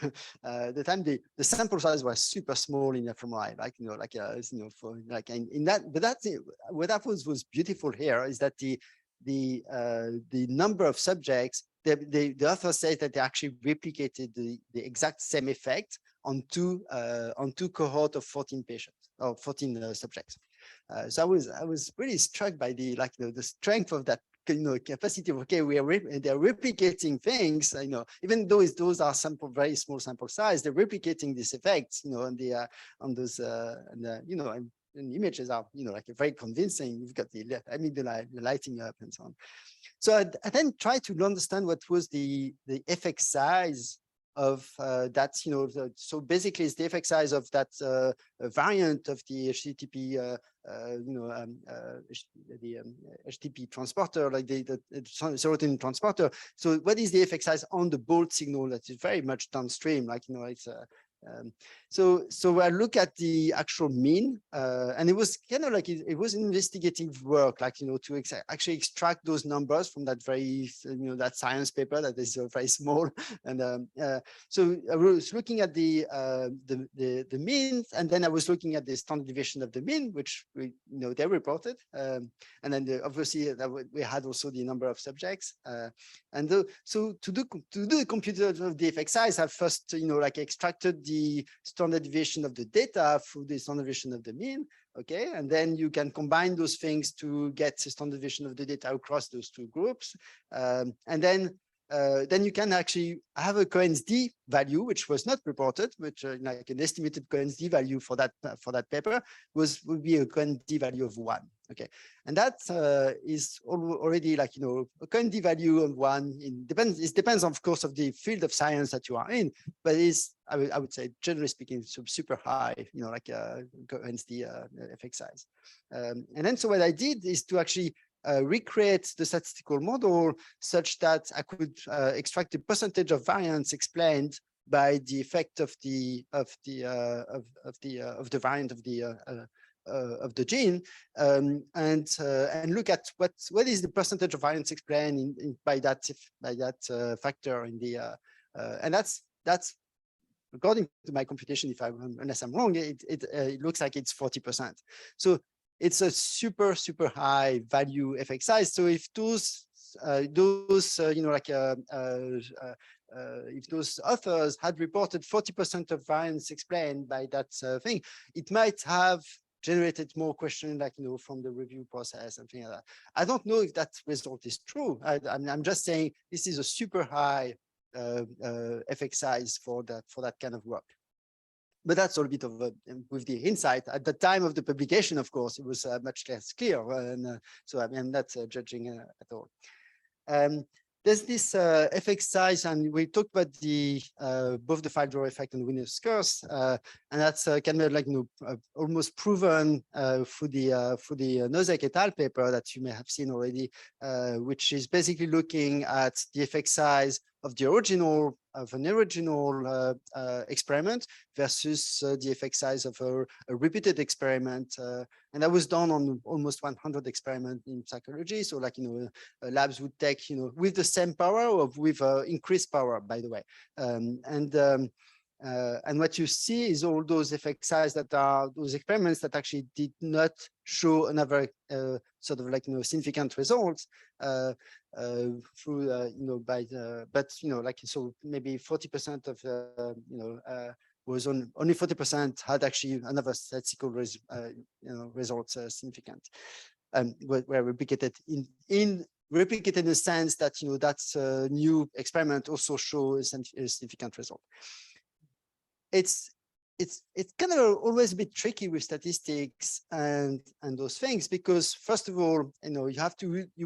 the time the sample size was super small in fMRI, like for like in that, but that's what was beautiful here is that the number of subjects, the author said that they actually replicated the exact same effect on two cohort of 14 patients or 14 subjects. So I was really struck by the strength of that capacity of, okay, they're replicating things, even though those are very small sample size, they're replicating these effects, on those, and the images are, like very convincing. You've got the amygdala lighting up and so on. So I then tried to understand what was the effect size of that, so basically it's the effect size of that variant of the HTTP, the HTTP transporter, like the serotonin transporter. So what is the effect size on the bold signal that is very much downstream, like, it's so I look at the actual mean, and it was kind of like it was investigative work, like, to actually extract those numbers from that very, that science paper that is very small. And so I was looking at the mean, and then I was looking at the standard deviation of the mean, which they reported, and then obviously we had also the number of subjects, and so to do the computer of the effect size, I first like extracted the standard deviation of the data through the standard deviation of the mean, okay, and then you can combine those things to get the standard deviation of the data across those two groups, and then you can actually have a Cohen's d value, which was not reported, which like an estimated Cohen's d value for that paper would be a Cohen's d value of 1. Okay, and that is already like, a Cohen's d value of 1. It depends, of course, of the field of science that you are in, but it's, I would say, generally speaking, super high, like a Cohen's d effect size. And then so what I did is to actually recreate the statistical model such that I could extract the percentage of variance explained by the effect of the variant of the gene, and look at what is the percentage of variance explained by that factor in the and that's according to my computation, unless I'm wrong, it looks like it's 40%. So it's a super high value effect size. So if those if those authors had reported 40% of variance explained by that thing, it might have generated more questions, like, from the review process and things like that. I don't know if that result is true. I'm just saying this is a super high effect size for that kind of work. But that's all a bit of with the insight. At the time of the publication, of course, it was much less clear. And so I'm not judging at all. There's this effect size, and we talked about the both the five-drawer effect and winner's curse, and that's kind of like almost proven through the Nosek et al. Paper that you may have seen already, which is basically looking at the effect size of an original experiment versus the effect size of a repeated experiment, and that was done on almost 100 experiments in psychology. So, like, labs would take, with the same power or with increased power, by the way, and what you see is all those effect size that are those experiments that actually did not show another sort of like significant results through but like, so maybe 40% of was only 40% had actually another statistical results significant, were replicated in the sense that that's a new experiment also shows a significant result. It's kind of always a bit tricky with statistics and those things, because first of all, you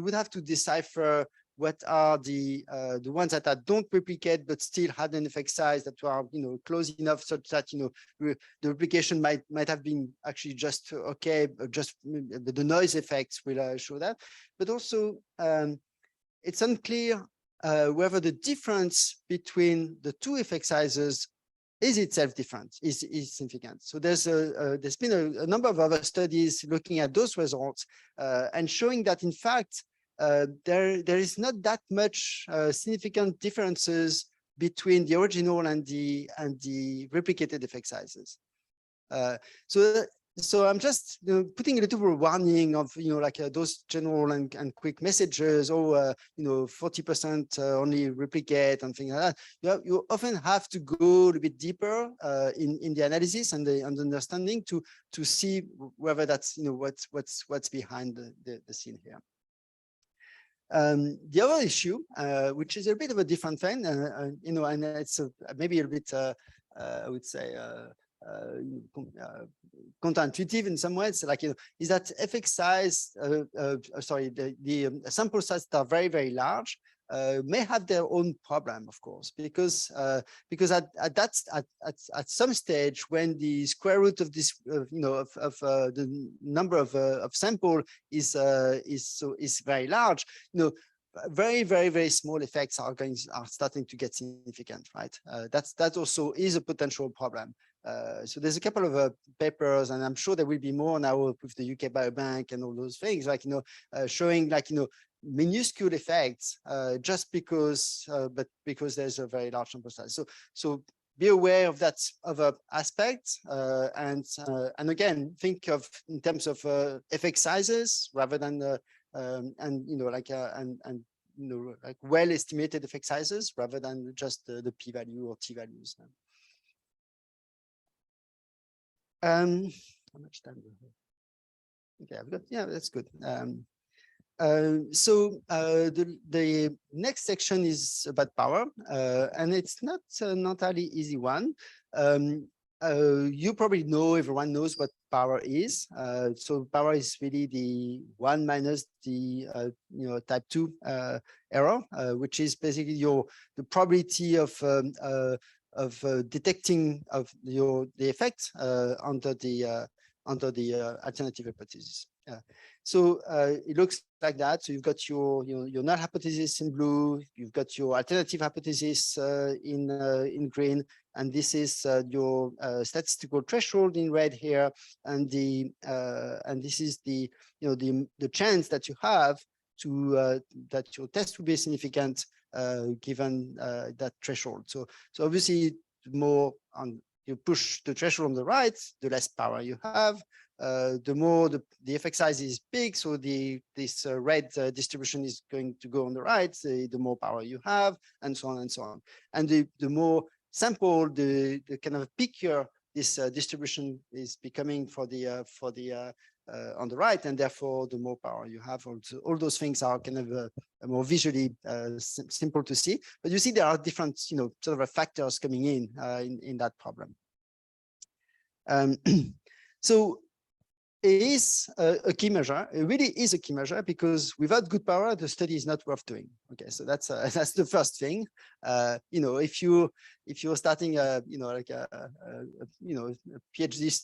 would have to decipher what are the ones that don't replicate but still had an effect size that are close enough such that the replication might have been actually just okay, just the noise effects will show that. But also it's unclear whether the difference between the two effect sizes is itself different, is significant. So there's been a number of other studies looking at those results and showing that, in fact, there is not that much significant differences between the original and the replicated effect sizes. So I'm just putting a little warning of like those general and quick messages, or 40% only replicate and things like that. You often have to go a little bit deeper in the analysis and the understanding to see whether that's what's behind the scene here. The other issue, which is a bit of a different thing, you know, and it's maybe a bit, I would say, counterintuitive in some ways, like, you know, is that effect size, sorry, the sample sizes that are very, very large may have their own problem, of course, because at some stage when the square root of this, you know, of the number of sample is very large, you know, very, very, very small effects are starting to get significant, right? That also is a potential problem. So there's a couple of papers, and I'm sure there will be more now with the UK Biobank and all those things, like, you know, showing, like, you know, minuscule effects just because, but because there's a very large sample size. So be aware of that other aspect, and again, think of in terms of effect sizes rather than and you know, like and you know, like well estimated effect sizes rather than just the p-value or t-values. How much time do I have? Okay, I've got, yeah, that's good. So the next section is about power, and it's not an entirely easy one. You probably know, everyone knows what power is. So power is really the 1 minus the you know, type 2 error, which is basically the probability of detecting the effect under the alternative hypothesis. So it looks like that. So you've got your null hypothesis in blue, you've got your alternative hypothesis in green, and this is your statistical threshold in red here, and this is the the chance that you have to that your test will be significant given that threshold. So obviously, the more you push the threshold on the right, the less power you have. The more the effect size is big, so this red distribution is going to go on the right, the more power you have, and so on and so on. And the more sample, the kind of pickier this distribution is becoming for the on the right, and therefore the more power you have. Also, all those things are kind of more visually simple to see. But you see there are different, sort of factors coming in that problem. So it is a key measure. It really is a key measure, because without good power, the study is not worth doing. Okay, so that's the first thing. If you're starting a PhD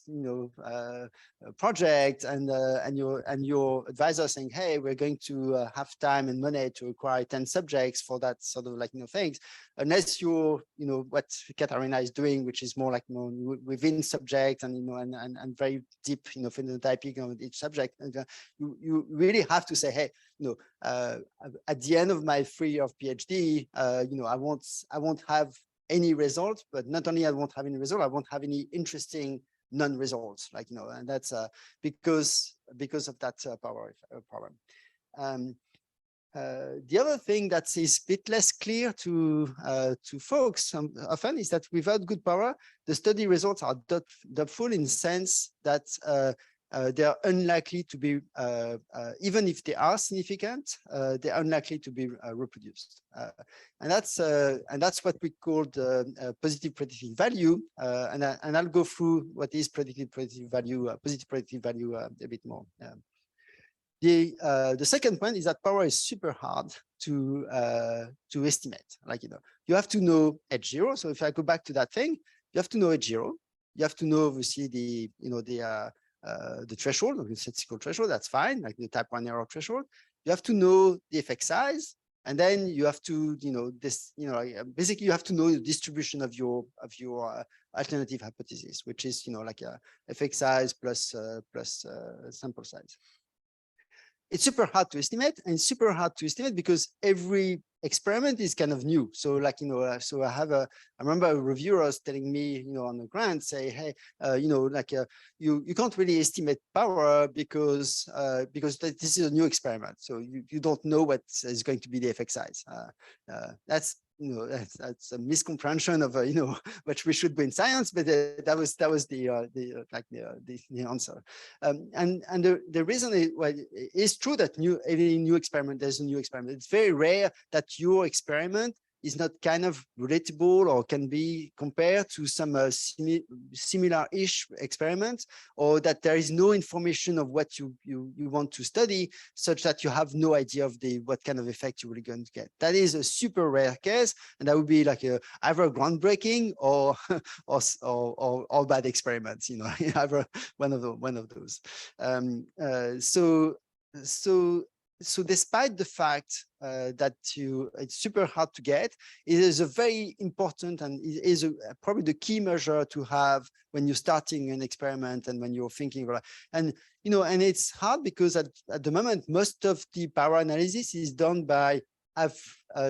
project, and your advisor saying, hey, we're going to have time and money to acquire 10 subjects for that sort of things, unless you're what Katarina is doing, which is more like within subject and and very deep phenotyping on each subject, and you really have to say, hey, at the end of my 3 year of PhD, I won't have any result, but not only I won't have any result, I won't have any interesting non-results, and that's because of that power problem. The other thing that is a bit less clear to folks often is that without good power, the study results are doubtful in the sense that they are unlikely to be, even if they are significant, they are unlikely to be reproduced. And that's what we call the positive predictive value. And I'll go through what is positive predictive value a bit more. The second point is that power is super hard to estimate. You have to know H0. So if I go back to that thing, you have to know H0. You have to know, obviously, the threshold, the statistical threshold. That's fine, like the type 1 error threshold. You have to know the effect size, and then you have to basically you have to know the distribution of your alternative hypothesis, which is like a effect size plus sample size. It's super hard to estimate, and it's super hard to estimate because every experiment is kind of new. So so I remember a reviewer was telling me, on the grant, say, hey, you can't really estimate power because this is a new experiment. So you don't know what is going to be the effect size. that's a miscomprehension of what we should do in science, but that was the answer. And the reason is, well, it's true that every new experiment, there's a new experiment. It's very rare that your experiment is not kind of relatable or can be compared to some similar-ish experiments, or that there is no information of what you want to study, such that you have no idea of what kind of effect you're really going to get. That is a super rare case, and that would be like either groundbreaking or or bad experiments, either one of those. So despite the fact that it's super hard to get, it is a very important, and it is probably the key measure to have when you're starting an experiment and when you're thinking about it. And and it's hard because at the moment most of the power analysis is done by, I've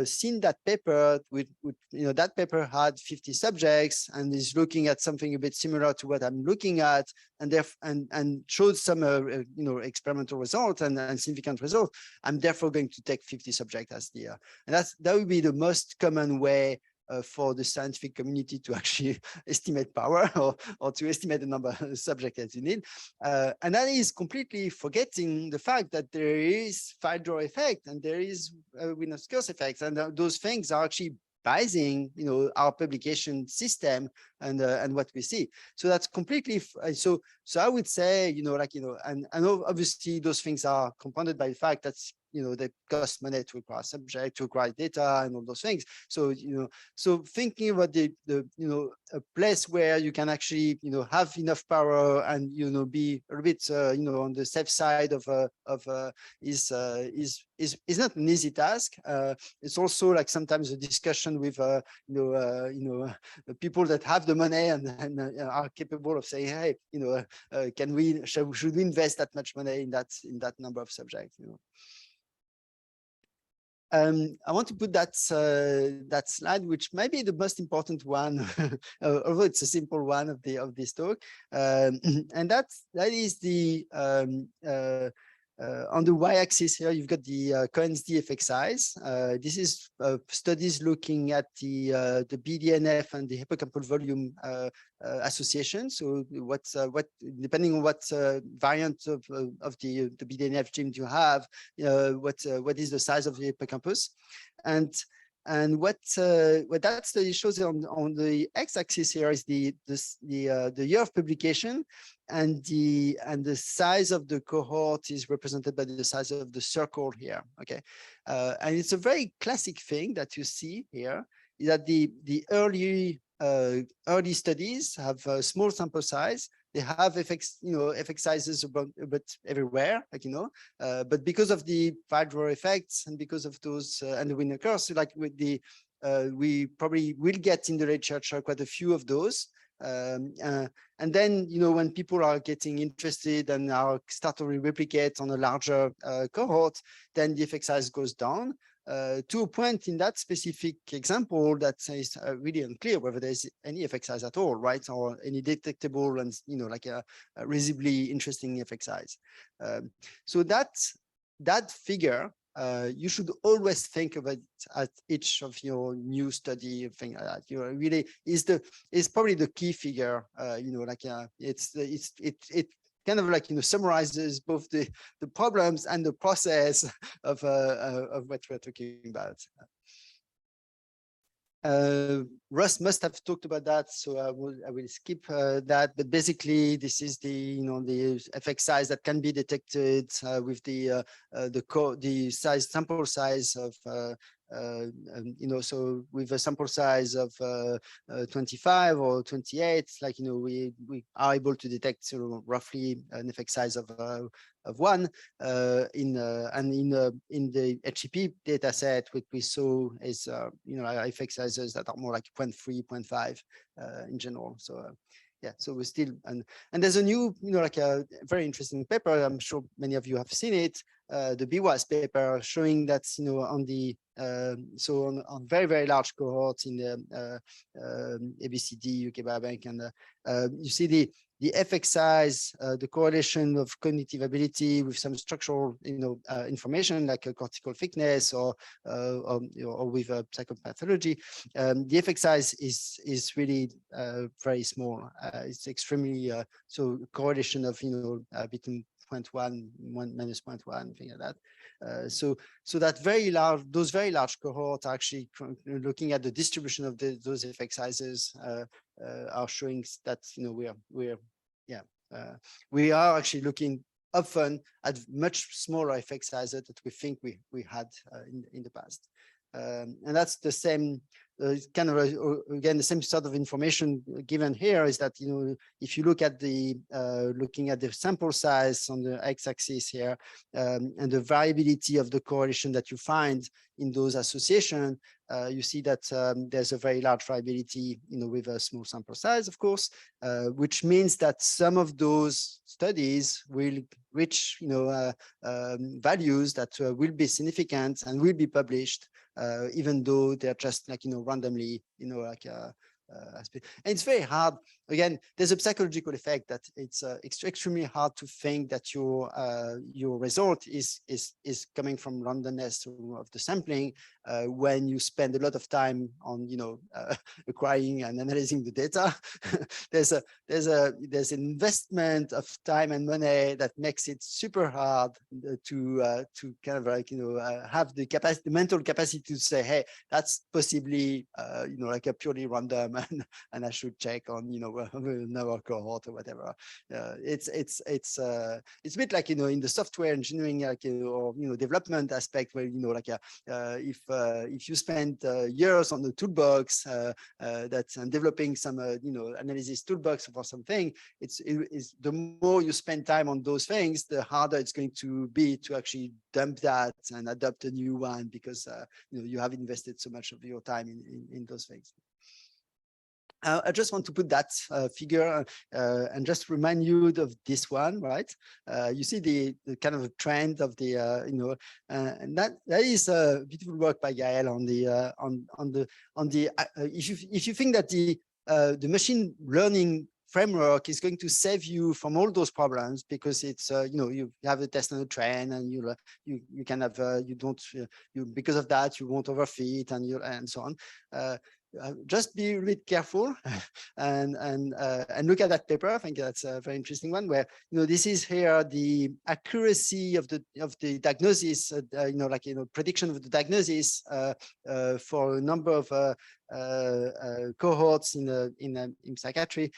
seen that paper with that paper had 50 subjects and is looking at something a bit similar to what I'm looking at, and showed some experimental result and significant result. I'm therefore going to take 50 subjects as the and that would be the most common way for the scientific community to actually estimate power or to estimate the number of subjects that you need. And that is completely forgetting the fact that there is file draw effect and there is Wiener Scales effects, and those things are actually biasing our publication system and what we see. So that's completely so I would say and obviously those things are compounded by the fact that they cost money to acquire subject, to acquire data, and all those things. So so thinking about a place where you can actually have enough power and be a little bit on the safe side of is not an easy task. It's also like sometimes a discussion with the people that have the money and are capable of saying, hey, should we invest that much money in that number of subjects? I want to put that slide, which may be the most important one, although it's a simple one of this talk, and that is the on the y-axis here, you've got the Cohen's d effect size. This is studies looking at the BDNF and the hippocampal volume association. So what depending on what variant of the BDNF gene you have, what is the size of the hippocampus, and what that study shows on the x-axis here is the year of publication, and the size of the cohort is represented by the size of the circle here. Okay, and it's a very classic thing that you see here, is that the early studies have a small sample size. They have effects, effect sizes about everywhere, but because of the file draw effects and because of those and the Wiener curves, like with the we probably will get in the literature quite a few of those. And then, when people are getting interested and are start to replicate on a larger cohort, then the effect size goes down. To a point in that specific example that is really unclear whether there's any effect size at all, right? Or any detectable and, like a visibly interesting effect size. So that figure, you should always think of it at each of your new study thing like that. Really is probably the key figure. It kind of like summarizes both the problems and the process of what we're talking about. Russ must have talked about that, so I will skip that. But basically, this is the the effect size that can be detected with the sample size of so with a sample size of 25 or 28, like we are able to detect roughly an effect size of 1 in the HCP data set. What we saw is effect sizes that are more like 0.3, 0.5 in general. So yeah, so we're still and there's a new like a very interesting paper. I'm sure many of you have seen it. The BWAS paper showing that on the so on very, very large cohorts in the ABCD, UK Biobank, and you see the effect size, the correlation of cognitive ability with some structural, information like a cortical thickness or with psychopathology, the effect size is really very small. It's extremely so correlation of between 0.1, minus 0.1, thing like that. So that those very large cohorts are actually looking at the distribution of those effect sizes, are showing that we are actually looking often at much smaller effect sizes that we think we had in the past. And that's the same kind of again the same sort of information given here is that if you look at the looking at the sample size on the x-axis here, and the variability of the correlation that you find in those associations, you see that there's a very large variability with a small sample size, of course, which means that some of those studies will reach values that will be significant and will be published, even though they're just like randomly and it's very hard. Again, there's a psychological effect that it's extremely hard to think that your result is coming from randomness of the sampling when you spend a lot of time on acquiring and analyzing the data. there's an investment of time and money that makes it super hard to kind of like have the mental capacity to say, hey, that's possibly like a purely random and I should check on another cohort or whatever. It's a bit like in the software engineering or development aspect where if you spend years on the toolbox that's developing some analysis toolbox for something, it's the more you spend time on those things, the harder it's going to be to actually dump that and adopt a new one because you have invested so much of your time in those things. I just want to put that figure and just remind you of this one, right? You see the kind of trend of the and that is a beautiful work by Gael on the if you think that the machine learning framework is going to save you from all those problems because it's you have a test on a train and you can have because of that you won't overfit and so on. Just be a bit careful and look at that paper. I think that's a very interesting one where this is here the accuracy of the diagnosis, prediction of the diagnosis for a number of cohorts in psychiatry,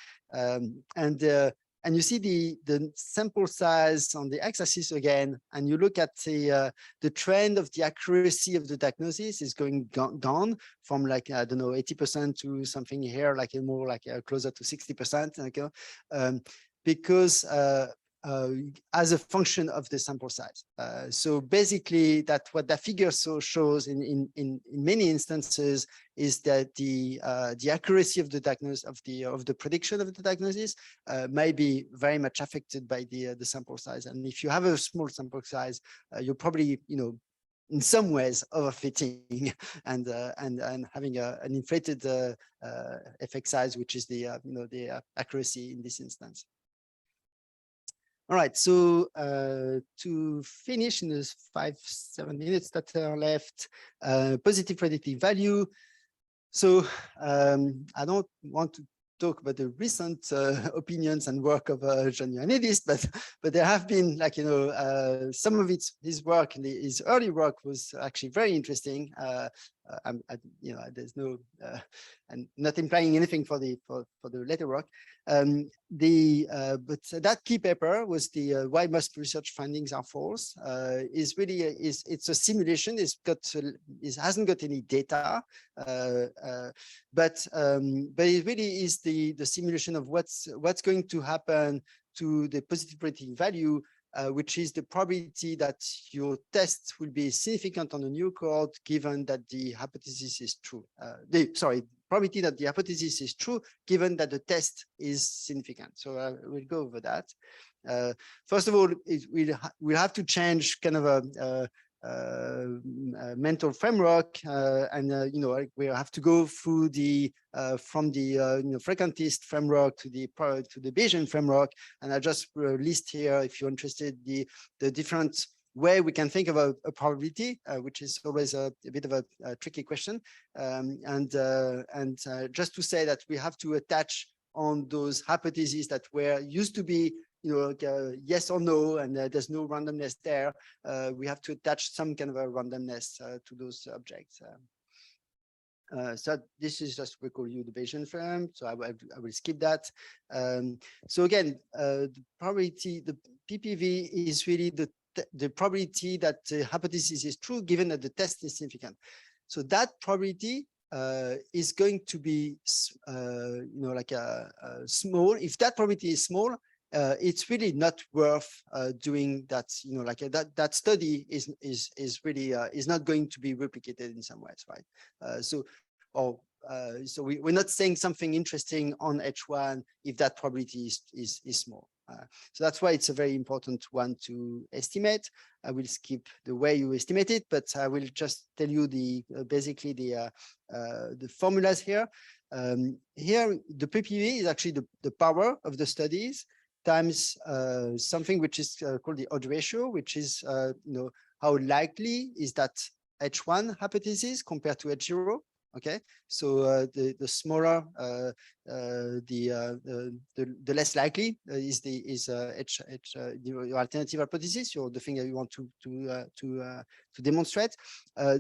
and you see the sample size on the x-axis again, and you look at the trend of the accuracy of the diagnosis is going down from like, I don't know, 80% to something here, like more like closer to 60%, because as a function of the sample size. So basically what that figure shows in many instances is that the accuracy of the diagnosis of the prediction of the diagnosis may be very much affected by the sample size. And if you have a small sample size, you're probably in some ways overfitting and having an inflated effect size, which is the accuracy in this instance. All right, so to finish in the 5-7 minutes that are left, positive predictive value. So I don't want to talk about the recent opinions and work of John Ioannidis, but there have been some of his work, his early work was actually very interesting. There's no, and not implying anything for the later work. But that key paper was the why most research findings are false. Is really it's a simulation. It hasn't got any data, but it really is the simulation of what's going to happen to the positive predictive value, which is the probability that your test will be significant on a new cohort, given that the hypothesis is true. Probability that the hypothesis is true, given that the test is significant. So we'll go over that. First of all, we'll have to change kind of mental framework, and you know, we have to go through the from the frequentist framework to the Bayesian framework, and I just list here, if you're interested, the different way we can think of a probability, which is always a bit of a tricky question, and just to say that we have to attach on those hypotheses that were used to be, you know, like yes or no, and there's no randomness there. We have to attach some kind of a randomness to those objects. So this is just, we call you the Bayesian firm, so I will skip that. So again, the probability, the PPV is really the probability that the hypothesis is true, given that the test is significant. So that probability is going to be, you know, like a small. If that probability is small, it's really not worth doing that. You know, like that study is really is not going to be replicated in some ways, right? So we're not saying something interesting on H1 if that probability is small. So that's why it's a very important one to estimate. I will skip the way you estimate it, but I will just tell you the basically the formulas here. Here, the PPV is actually the power of the studies times something which is called the odds ratio, which is you know, how likely is that H1 hypothesis compared to H0. Okay, so the smaller the less likely is your alternative hypothesis, or the thing that you want to demonstrate,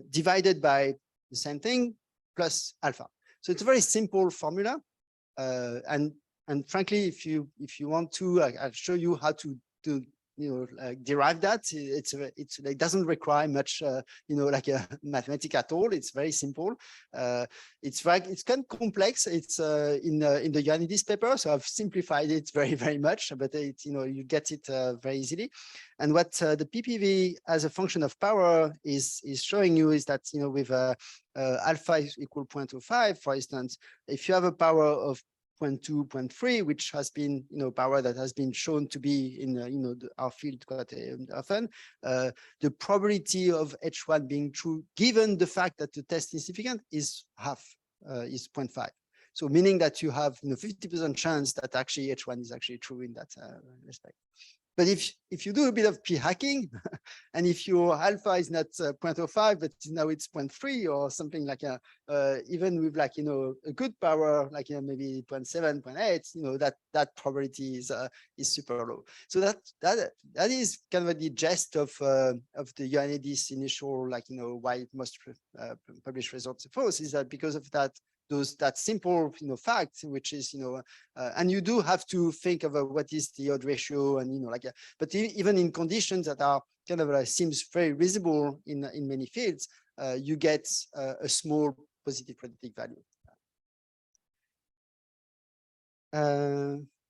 divided by the same thing plus alpha. So it's a very simple formula, and frankly, if you want to, I'll show you how to you know, derive that. It doesn't require much you know, like a mathematics at all. It's very simple. It's kind of complex. It's in the Ioannidis paper, so I've simplified it very much, but you know, you get it very easily. And what the PPV as a function of power is showing you is that, you know, with alpha is equal 0.05, for instance, if you have a power of 0.2, 0.3, which has been, you know, power that has been shown to be in, you know, our field quite often, the probability of H1 being true, given the fact that the test is significant, is half, is 0.5. So meaning that you have, you know, 50% chance that actually H1 is actually true in that respect. But if you do a bit of p-hacking, and if your alpha is not 0.05, but now it's 0.3 or something like even with, like, you know, a good power, like, you know, maybe 0.7, 0.8, you know, that probability is super low. So that is kind of the gist of the Ioannidis initial, like, you know, why most published results are false, is that because of that simple, you know, fact, which is, you know, and you do have to think of what is the odds ratio, and, you know, like, but even in conditions that are kind of seems very visible in many fields, you get a small positive predictive value.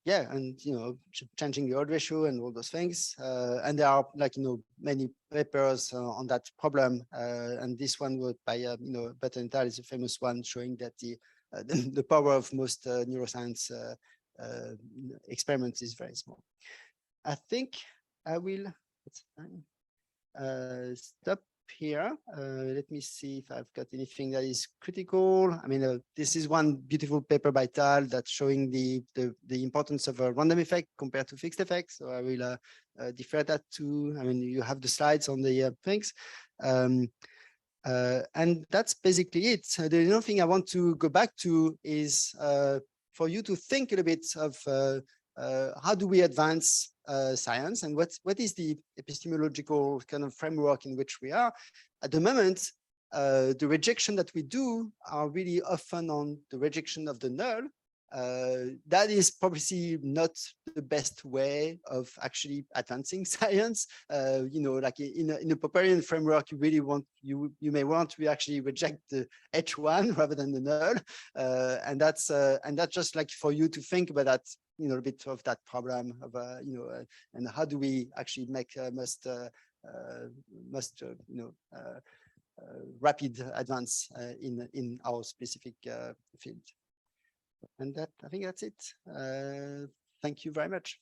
Yeah, and, you know, changing the odds ratio and all those things, and there are, like, you know, many papers on that problem, and this one was by you know, Button et al. Is a famous one showing that the power of most neuroscience experiments is very small. I think I will stop here. Let me see if I've got anything that is critical. I mean, this is one beautiful paper by Tal that's showing the importance of a random effect compared to fixed effects. So I will defer that to, I mean, you have the slides on the things. And that's basically it. The only thing I want to go back to is for you to think a little bit of how do we advance science, and what is the epistemological kind of framework in which we are at the moment. The rejection that we do are really often on the rejection of the null. That is probably not the best way of actually advancing science. You know, like in a Popperian framework, you really want, you may want to actually reject the H1 rather than the null, and that's just like for you to think about that, you know, a bit of that problem of you know, and how do we actually make most you know, rapid advance in our specific field. And that, I think that's it. Thank you very much.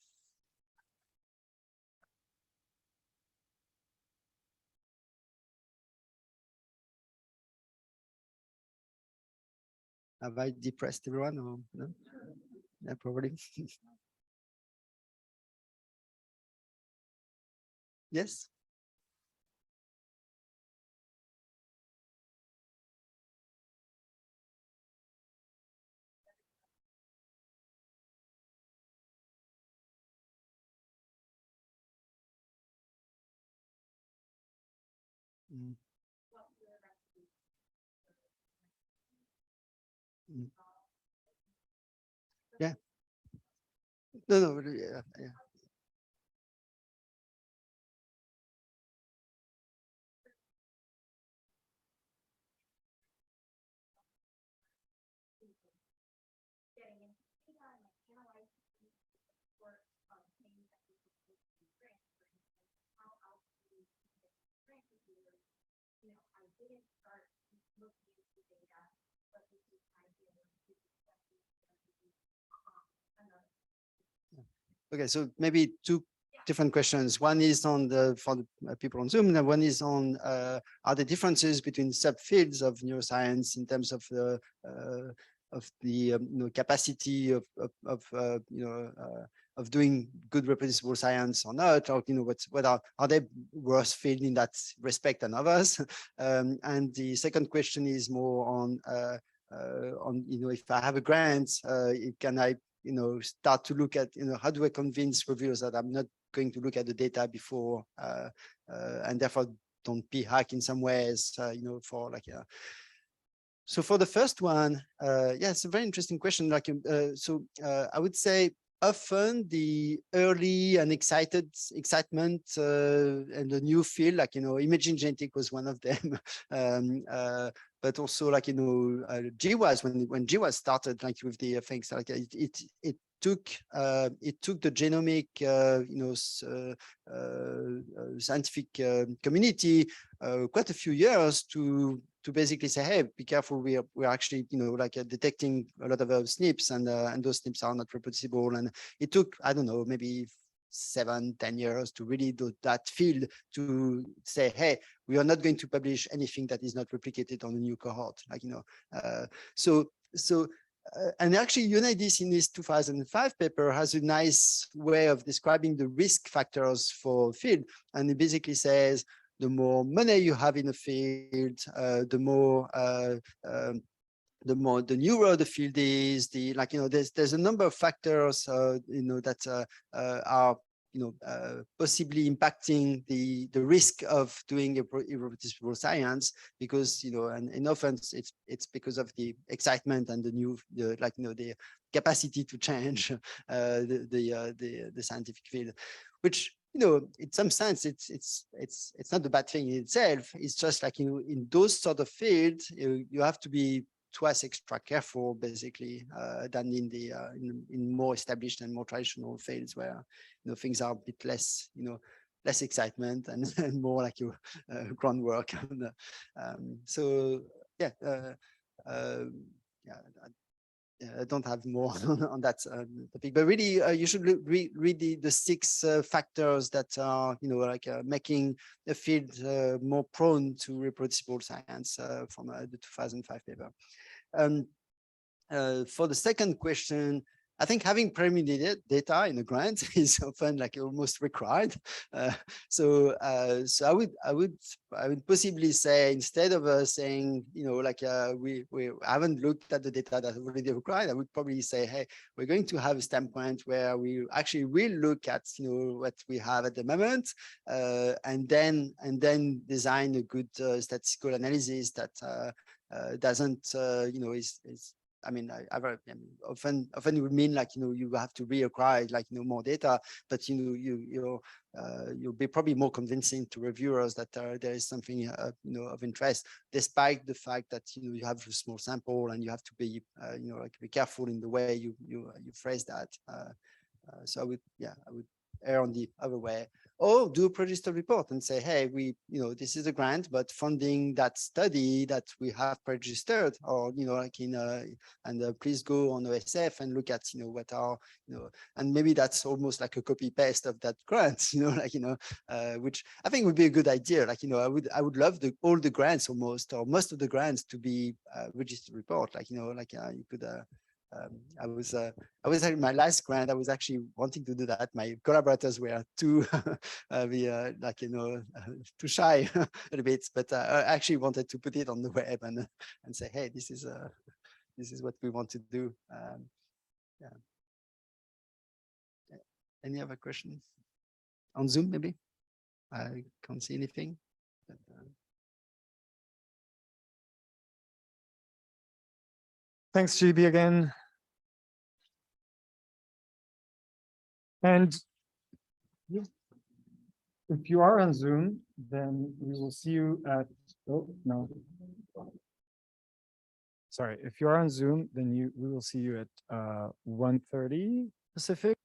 Have I depressed everyone or no? Yeah, probably. Yes. Mm. Mm. Yeah. No, no, yeah, yeah. Okay, so maybe two different questions. One is on the for the people on Zoom, and one is on are the differences between subfields of neuroscience in terms of the capacity of doing good reproducible science or not, or what are they worse field in that respect than others? And the second question is more on if I have a grant, can I start to look at, how do I convince reviewers that I'm not going to look at the data before and therefore don't be hacked in some ways, for like, so for the first one, yeah, it's a very interesting question. Like, I would say often the early and excitement and the new field, like, imaging genetic was one of them. But also like, GWAS, when GWAS started, like with the things, like it took the genomic, scientific community quite a few years to basically say, hey, be careful, we're actually, detecting a lot of SNPs, and those SNPs are not reproducible. And it took, I don't know, maybe 7-10 years to really do that field to say, hey, we are not going to publish anything that is not replicated on a new cohort, and actually Unidis in his 2005 paper has a nice way of describing the risk factors for field. And it basically says, the more money you have in the field, the more the newer the field is, there's a number of factors, that are possibly impacting the risk of doing irreproducible science, because and often it's because of the excitement and the capacity to change the scientific field, which in some sense it's not a bad thing in itself. It's just like in those sort of fields you have to be twice extra careful basically than in the in more established and more traditional fields where things are a bit less less excitement and more like your groundwork. So yeah, yeah. I don't have more on that topic, but really you should read the 6 factors that are making the field more prone to reproducible science from the 2005 paper. For the second question, I think having preliminary data in a grant is often like almost required. So I would possibly say, instead of saying, we haven't looked at the data that's already required, I would probably say, hey, we're going to have a standpoint where we actually will look at what we have at the moment, and then design a good statistical analysis that doesn't is I mean, often it would mean you have to reacquire more data, but you'll be probably more convincing to reviewers that there is something of interest, despite the fact that you have a small sample and you have to be be careful in the way you phrase that. So I would err on the other way. Or do a registered report and say, hey, this is a grant, but funding that study that we have registered, or, like and please go on OSF and look at, what are, and maybe that's almost like a copy paste of that grant, which I think would be a good idea. Like, I would love all the grants almost, or most of the grants to be registered report. Like, you could, I was my last grant. I was actually wanting to do that. My collaborators were too, too shy a little bit. But I actually wanted to put it on the web and say, hey, this is what we want to do. Yeah. Any other questions on Zoom? Maybe I can't see anything. But, Thanks, GB, again. And if you are on Zoom, then we will see you at, oh, no. Sorry, if you are on Zoom, then we will see you at 1:30 Pacific.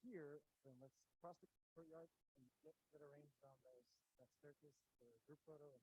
Here, then let's cross the courtyard and get arranged on that staircase, the group photo.